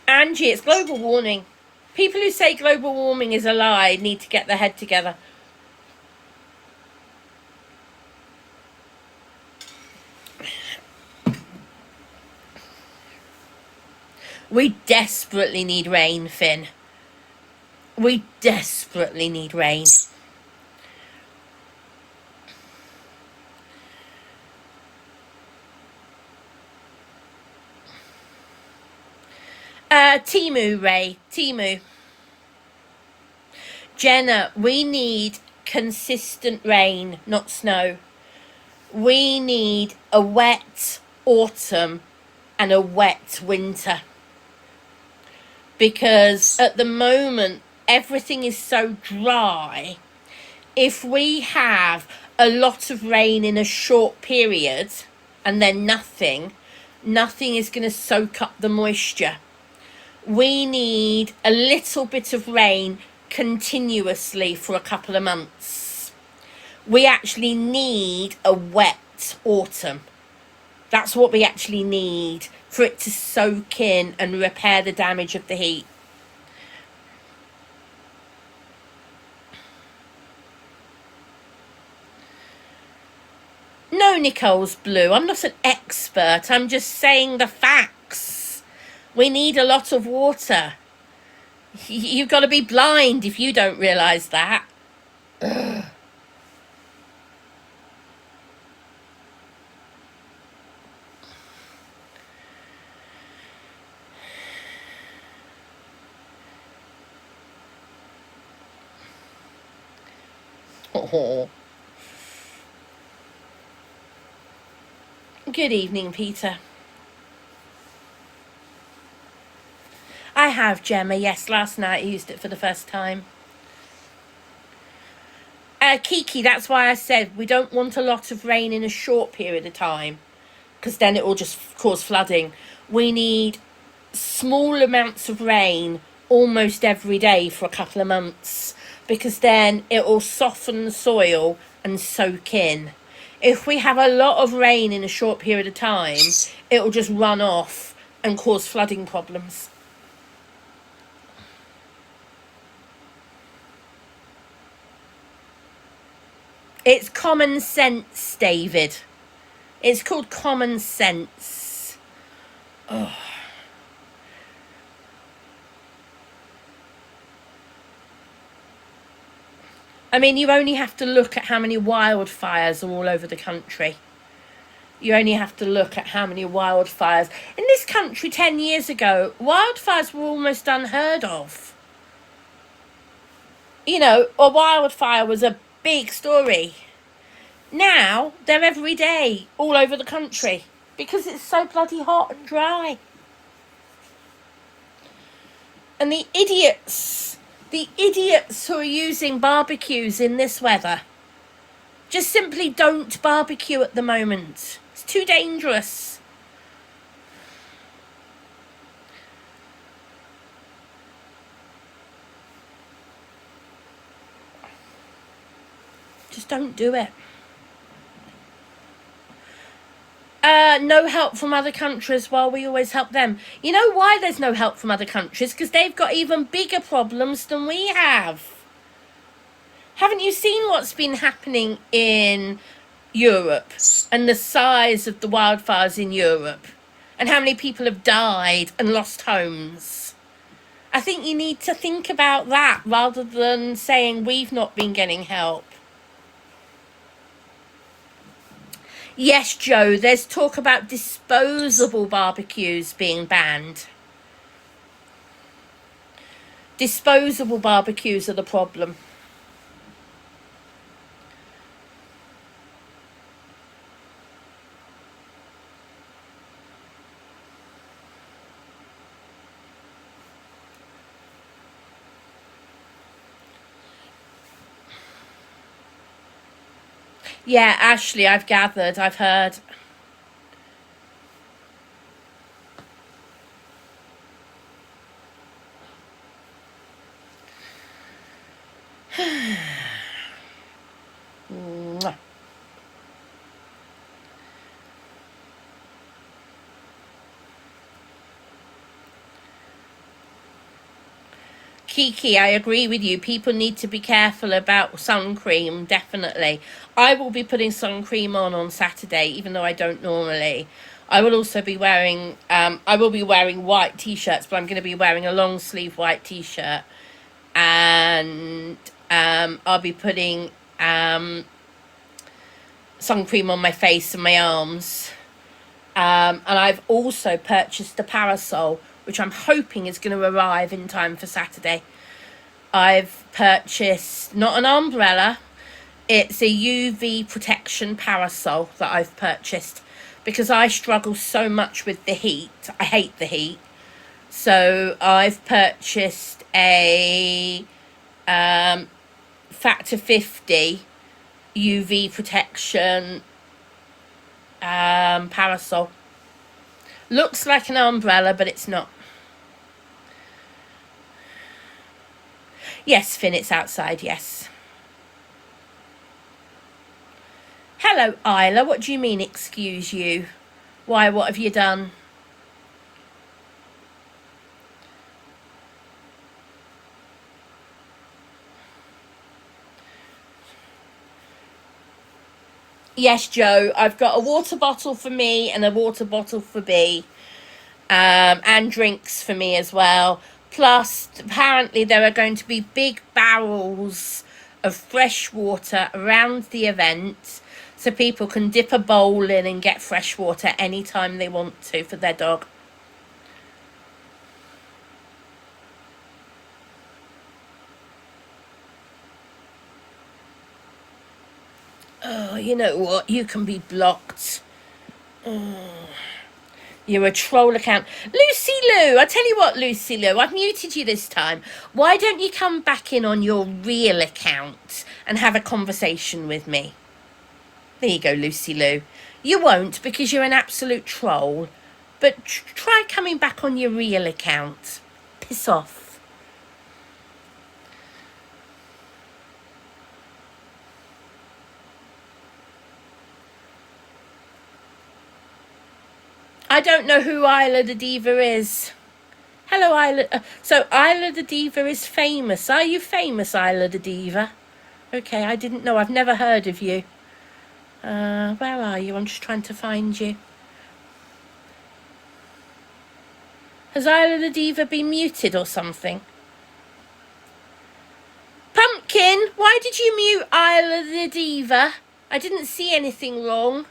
Angie, it's global warming. People who say global warming is a lie need to get their head together. We desperately need rain, Finn. We desperately need rain. Timu, Ray. Timu. Jenna, we need consistent rain, not snow. We need a wet autumn and a wet winter. Because at the moment, everything is so dry. If we have a lot of rain in a short period and then nothing is going to soak up the moisture. We need a little bit of rain continuously for a couple of months. We actually need a wet autumn. That's what we actually need for it to soak in and repair the damage of the heat. No, Nicole's blue. I'm not an expert. I'm just saying the facts. We need a lot of water. You've got to be blind if you don't realise that. Ugh. Oh. Good evening, Peter. I have, Gemma. Yes, last night I used it for the first time. Kiki, that's why I said we don't want a lot of rain in a short period of time, because then it will just cause flooding. We need small amounts of rain almost every day for a couple of months, because then it will soften the soil and soak in. If we have a lot of rain in a short period of time, it will just run off and cause flooding problems. It's common sense, David. It's called common sense. Oh. I mean, you only have to look at how many wildfires are all over the country. You only have to look at how many wildfires. In this country 10 years ago, wildfires were almost unheard of. You know, a wildfire was a big story. Now, they're every day all over the country because it's so bloody hot and dry. And the idiots who are using barbecues in this weather, just simply don't barbecue at the moment. It's too dangerous. Just don't do it. No help from other countries while we always help them. You know why there's no help from other countries? Because they've got even bigger problems than we have. Haven't you seen what's been happening in Europe and the size of the wildfires in Europe and how many people have died and lost homes? I think you need to think about that rather than saying we've not been getting help. Yes, Joe, there's talk about disposable barbecues being banned. Disposable barbecues are the problem. Yeah, Ashley, I've gathered, I've heard. Kiki, I agree with you. People need to be careful about sun cream, definitely. I will be putting sun cream on Saturday, even though I don't normally. I will also be wearing, I will be wearing white t-shirts, but I'm going to be wearing a long sleeve white t-shirt. And I'll be putting sun cream on my face and my arms. And I've also purchased a parasol, which I'm hoping is going to arrive in time for Saturday. I've purchased not an umbrella, it's a UV protection parasol that I've purchased because I struggle so much with the heat. I hate the heat. So I've purchased a factor 50 UV protection parasol. Looks like an umbrella, but it's not. Yes, Finn, it's outside, yes. Hello, Isla. What do you mean, excuse you? Why, what have you done? Yes, Joe, I've got a water bottle for me and a water bottle for B. And drinks for me as well. Plus, apparently there are going to be big barrels of fresh water around the event so people can dip a bowl in and get fresh water anytime they want to for their dog. Oh, you know what? You can be blocked. Oh. You're a troll account. Lucy Lou, I tell you what, Lucy Lou, I've muted you this time. Why don't you come back in on your real account and have a conversation with me? There you go, Lucy Lou. You won't because you're an absolute troll. But try coming back on your real account. Piss off. I don't know who Isla the Diva is. Hello, Isla. So Isla the Diva is famous. Are you famous, Isla the Diva? Okay, I didn't know. I've never heard of you. Where are you? I'm just trying to find you. Has Isla the Diva been muted or something? Pumpkin, why did you mute Isla the Diva? I didn't see anything wrong.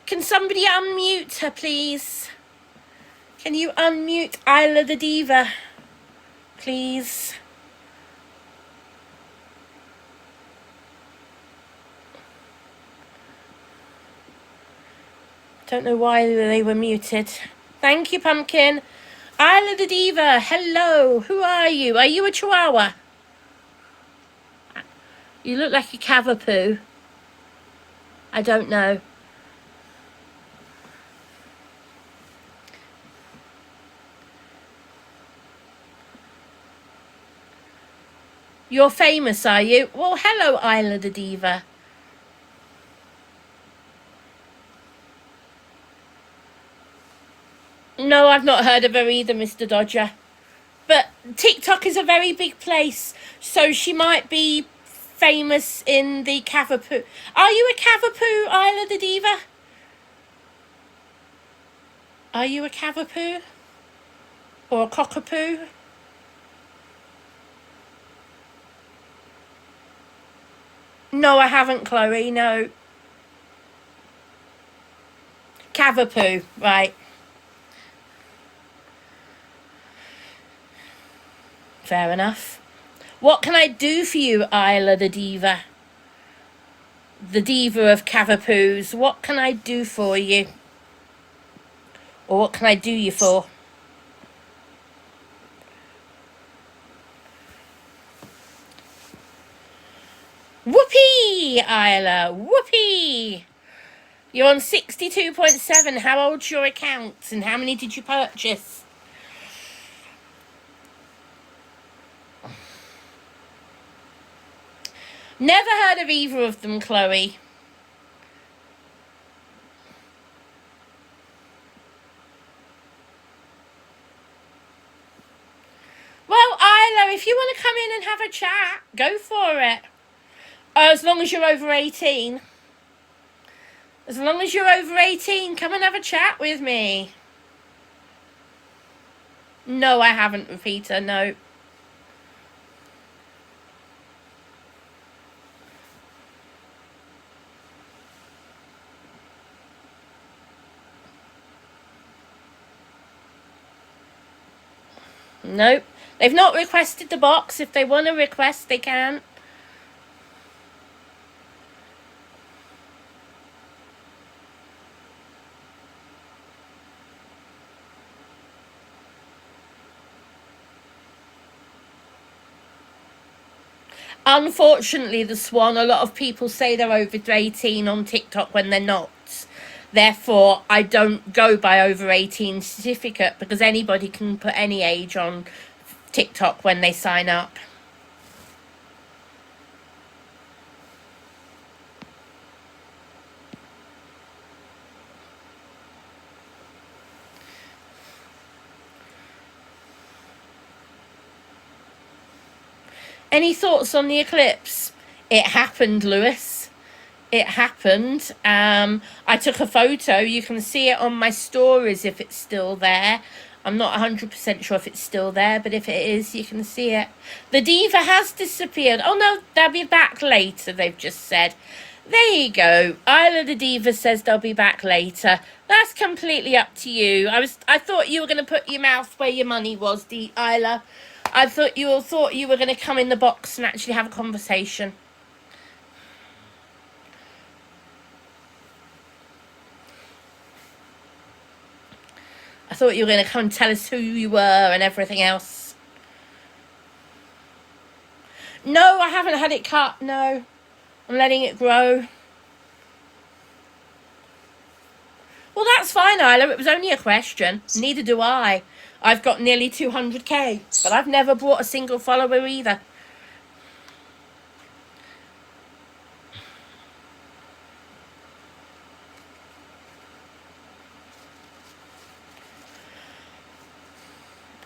Can somebody unmute her, please? Can you unmute Isla the Diva, please? Don't know why they were muted. Thank you, Pumpkin. Isla the Diva, hello. Who are you? Are you a Chihuahua? You look like a Cavapoo. I don't know. You're famous, are you? Well, hello, Isla the Diva. No, I've not heard of her either, Mr. Dodger. But TikTok is a very big place, so she might be famous in the Cavapoo. Are you a Cavapoo, Isla the Diva? Are you a Cavapoo? Or a Cockapoo? No, I haven't, Chloe, no. Cavapoo, right. Fair enough. What can I do for you, Isla the Diva? The Diva of Cavapoos. What can I do for you? Or what can I do you for? Whoopee, Isla. Whoopee. You're on 62.7. How old's your account? And how many did you purchase? Never heard of either of them, Chloe. Well, Isla, if you want to come in and have a chat, go for it. As long as you're over 18. As long as you're over 18, come and have a chat with me. No, I haven't, Rafita, no. Nope. They've not requested the box. If they want to request, they can. Unfortunately, the Swan, a lot of people say they're over 18 on TikTok when they're not. Therefore, I don't go by over 18 certificate because anybody can put any age on TikTok when they sign up. Any thoughts on the eclipse? It happened, Lewis. It happened. I took a photo. You can see it on my stories if it's still there. I'm not 100% sure if it's still there, but if it is, you can see it. The diva has disappeared. Oh no, they'll be back later, they've just said. There you go. Isla the diva says they'll be back later. That's completely up to you. I thought you were going to put your mouth where your money was, Isla. I thought you were going to come in the box and actually have a conversation. I thought you were going to come and tell us who you were and everything else. No, I haven't had it cut, no. I'm letting it grow. Well, that's fine, Isla. It was only a question. Neither do I. I've got nearly 200k, but I've never bought a single follower either.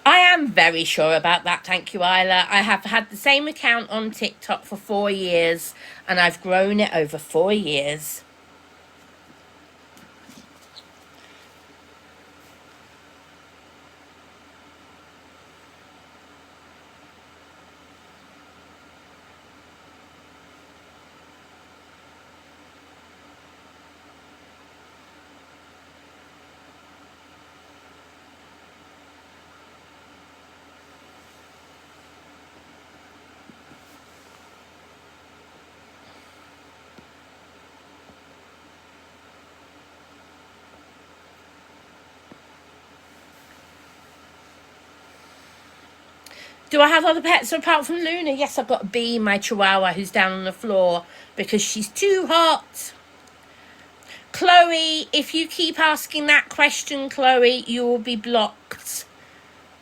I am very sure about that, thank you, Isla. I have had the same account on TikTok for 4 years, and I've grown it over 4 years. Do I have other pets apart from Luna? Yes, I've got Bee, my chihuahua, who's down on the floor because she's too hot. Chloe, if you keep asking that question, Chloe, you will be blocked.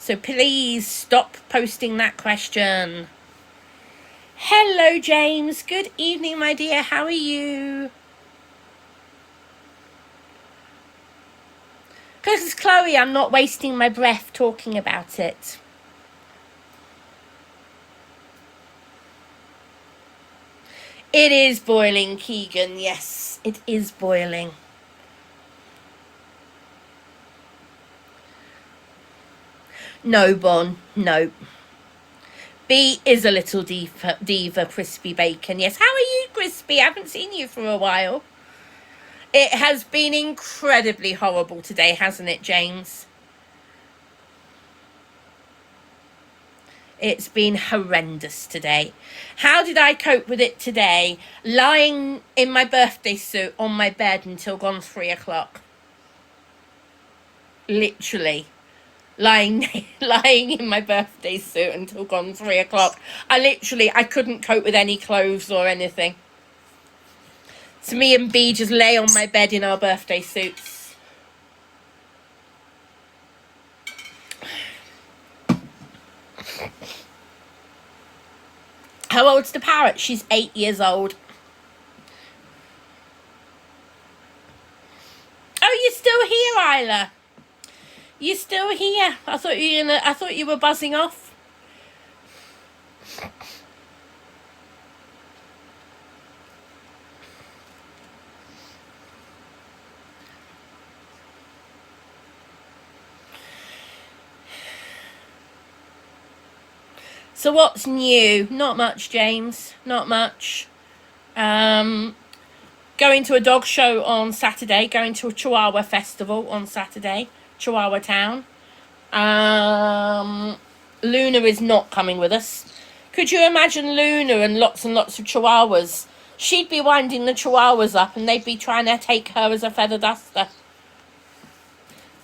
So please stop posting that question. Hello, James. Good evening, my dear. How are you? Because, Chloe, I'm not wasting my breath talking about it. It is boiling, Keegan. Yes, it is boiling. No, Bon. No. B is a little diva, Crispy Bacon. Yes. How are you, Crispy? I haven't seen you for a while. It has been incredibly horrible today, hasn't it, James? It's been horrendous today. How did I cope with it today? Lying in my birthday suit on my bed until gone 3 o'clock. Literally. Lying in my birthday suit until gone 3 o'clock. I couldn't cope with any clothes or anything. So me and B just lay on my bed in our birthday suits. How old's the parrot? She's 8 years old. Oh, you're still here, Isla. You're still here. I thought you were buzzing off. So what's new? Not much, James. Not much. Going to a dog show on Saturday. Going to a Chihuahua festival on Saturday. Chihuahua Town. Luna is not coming with us. Could you imagine Luna and lots of Chihuahuas? She'd be winding the Chihuahuas up and they'd be trying to take her as a feather duster.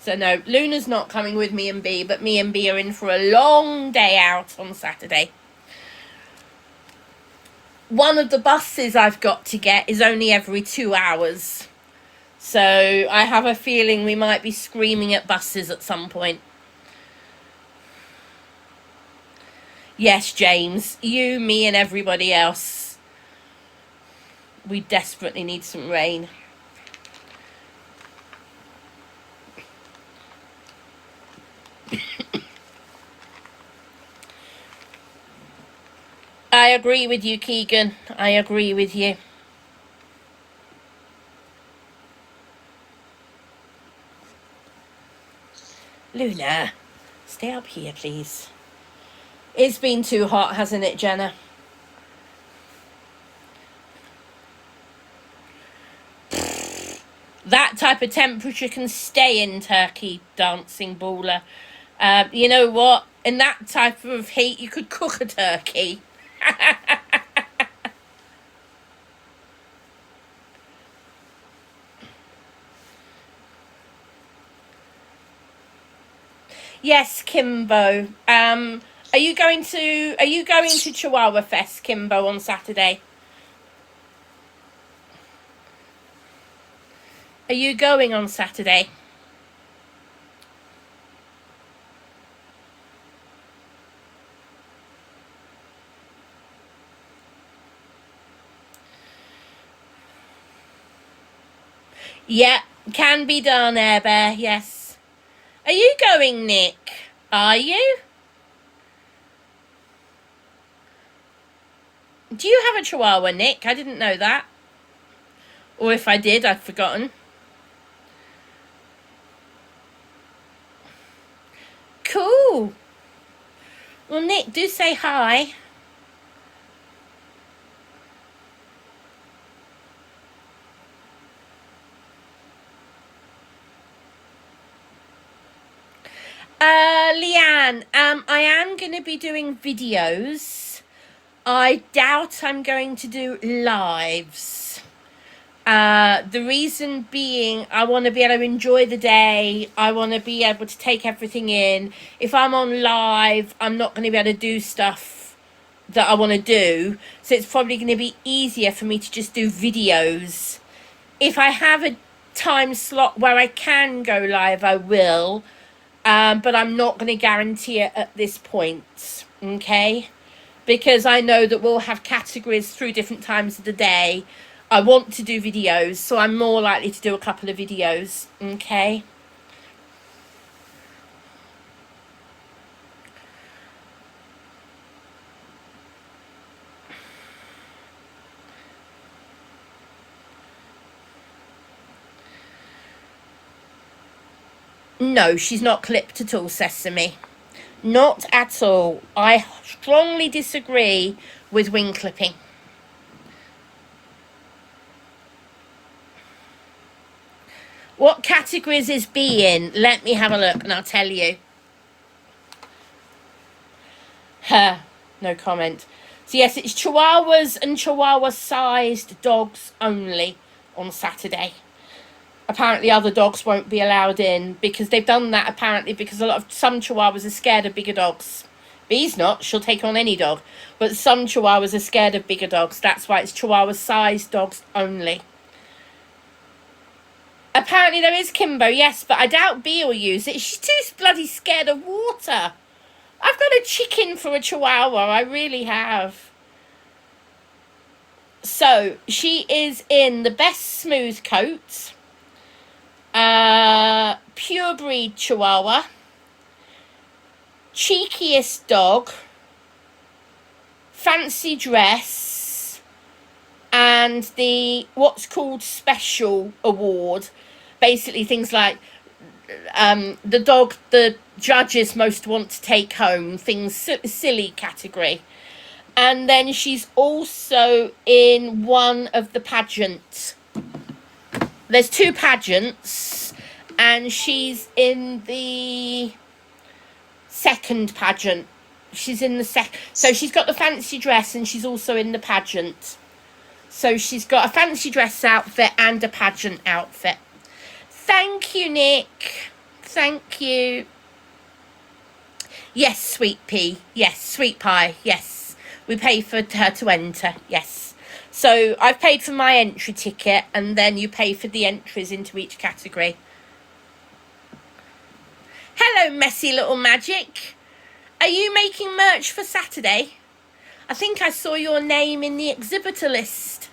So no, Luna's not coming with me and B, but me and B are in for a long day out on Saturday. One of the buses I've got to get is only every 2 hours. So I have a feeling we might be screaming at buses at some point. Yes, James, you, me and everybody else. We desperately need some rain. I agree with you, Keegan. I agree with you. Luna, stay up here, please. It's been too hot, hasn't it, Jenna? That type of temperature can stay in Turkey, dancing baller. You know what? In that type of heat, you could cook a turkey. Yes, Kimbo. Are you going to Chihuahua Fest, Kimbo, on Saturday? Are you going on Saturday? Yeah, can be done, Air Bear, yes. Are you going, Nick? Are you? Do you have a Chihuahua, Nick? I didn't know that. Or if I did, I've forgotten. Cool. Well, Nick, do say hi. Leanne, I am going to be doing videos. I doubt I'm going to do lives. The reason being, I want to be able to enjoy the day. I want to be able to take everything in. If I'm on live, I'm not going to be able to do stuff that I want to do. So it's probably going to be easier for me to just do videos. If I have a time slot where I can go live, I will. But I'm not going to guarantee it at this point. Okay? Because I know that we'll have categories through different times of the day. I want to do videos, so I'm more likely to do a couple of videos, okay? No, she's not clipped at all, Sesame. Not at all. I strongly disagree with wing clipping. What categories is B in? Let me have a look and I'll tell you. No comment. So yes, it's Chihuahuas and Chihuahua-sized dogs only on Saturday. Apparently other dogs won't be allowed in because they've done that apparently because some Chihuahuas are scared of bigger dogs. Bee's not, she'll take on any dog. But some Chihuahuas are scared of bigger dogs. That's why it's Chihuahua-sized dogs only. Apparently there is, Kimbo, yes, but I doubt Bee will use it. She's too bloody scared of water. I've got a chicken for a Chihuahua, I really have. So, she is in the best smooth coat, pure breed Chihuahua, cheekiest dog, fancy dress, and the what's called special award. Basically things like the dog the judges most want to take home, things silly category. And then she's also in one of the pageants. There's 2 pageants, and she's in the second pageant. She's in the so she's got the fancy dress, and she's also in the pageant. So she's got a fancy dress outfit and a pageant outfit. Thank you, Nick. Thank you. Yes, sweet pea. Yes, sweet pie. Yes. We pay for her to enter. Yes. So I've paid for my entry ticket, and then you pay for the entries into each category. Hello, messy little magic. Are you making merch for Saturday? I think I saw your name in the exhibitor list.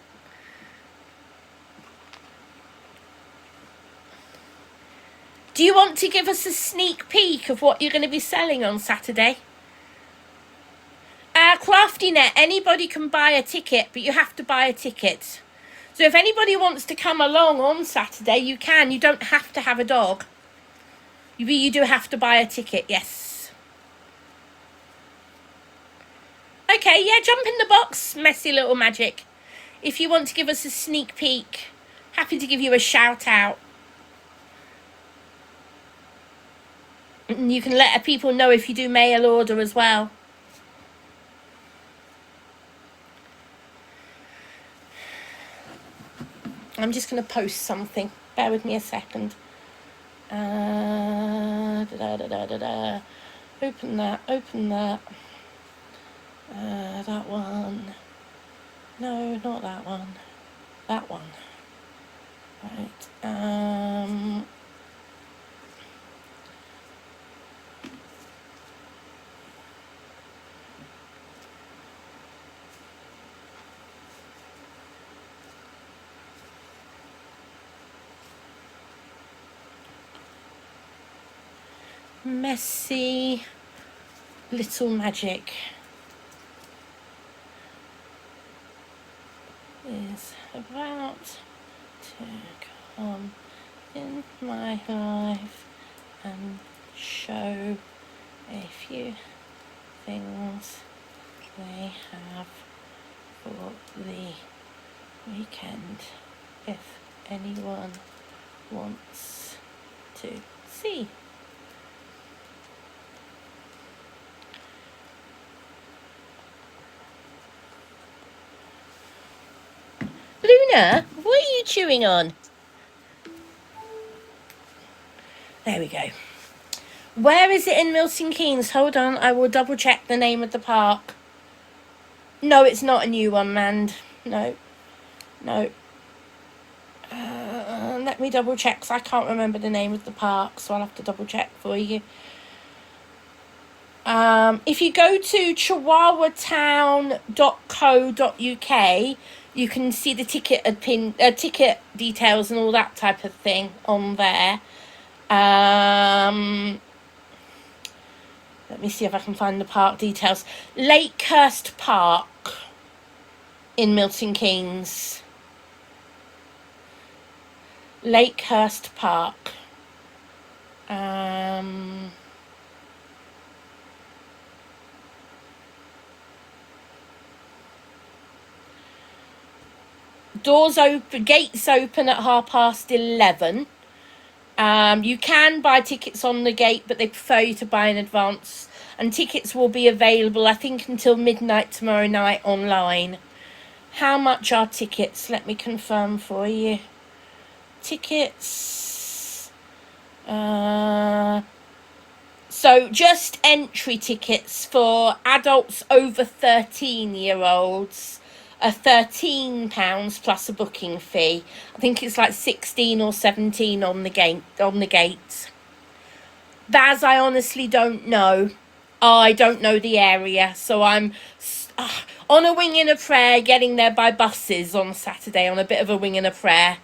Do you want to give us a sneak peek of what you're going to be selling on Saturday? CraftyNet, anybody can buy a ticket, but you have to buy a ticket. So if anybody wants to come along on Saturday, you can. You don't have to have a dog. You do have to buy a ticket, yes. Okay, yeah, jump in the box, messy little magic. If you want to give us a sneak peek, happy to give you a shout out. And you can let people know if you do mail order as well. I'm just going to post something. Bear with me a second. Open that, open that. That one. No, not that one. That one. Right. Messy little magic is about to come in my life and show a few things they have for the weekend if anyone wants to see. Luna, what are you chewing on? There we go. Where is it in Milton Keynes? Hold on, I will double check the name of the park. No, it's not a new one, Mand. No. Let me double check, because I can't remember the name of the park, so I'll have to double check for you. If you go to chihuahuatown.co.uk, you can see the ticket details and all that type of thing on there. Let me see if I can find the park details. Lakehurst Park in Milton Keynes. Lakehurst Park. Doors open, gates open at 11:30. You can buy tickets on the gate, but they prefer you to buy in advance. And tickets will be available, I think, until midnight tomorrow night online. How much are tickets? Let me confirm for you. Tickets. So just entry tickets for adults over 13-year-olds. £13 plus a booking fee. I think it's like 16 or 17 on the gate. Baz, I honestly don't know. I don't know the area, so I'm on a wing and a prayer, getting there by buses on Saturday, on a bit of a wing and a prayer.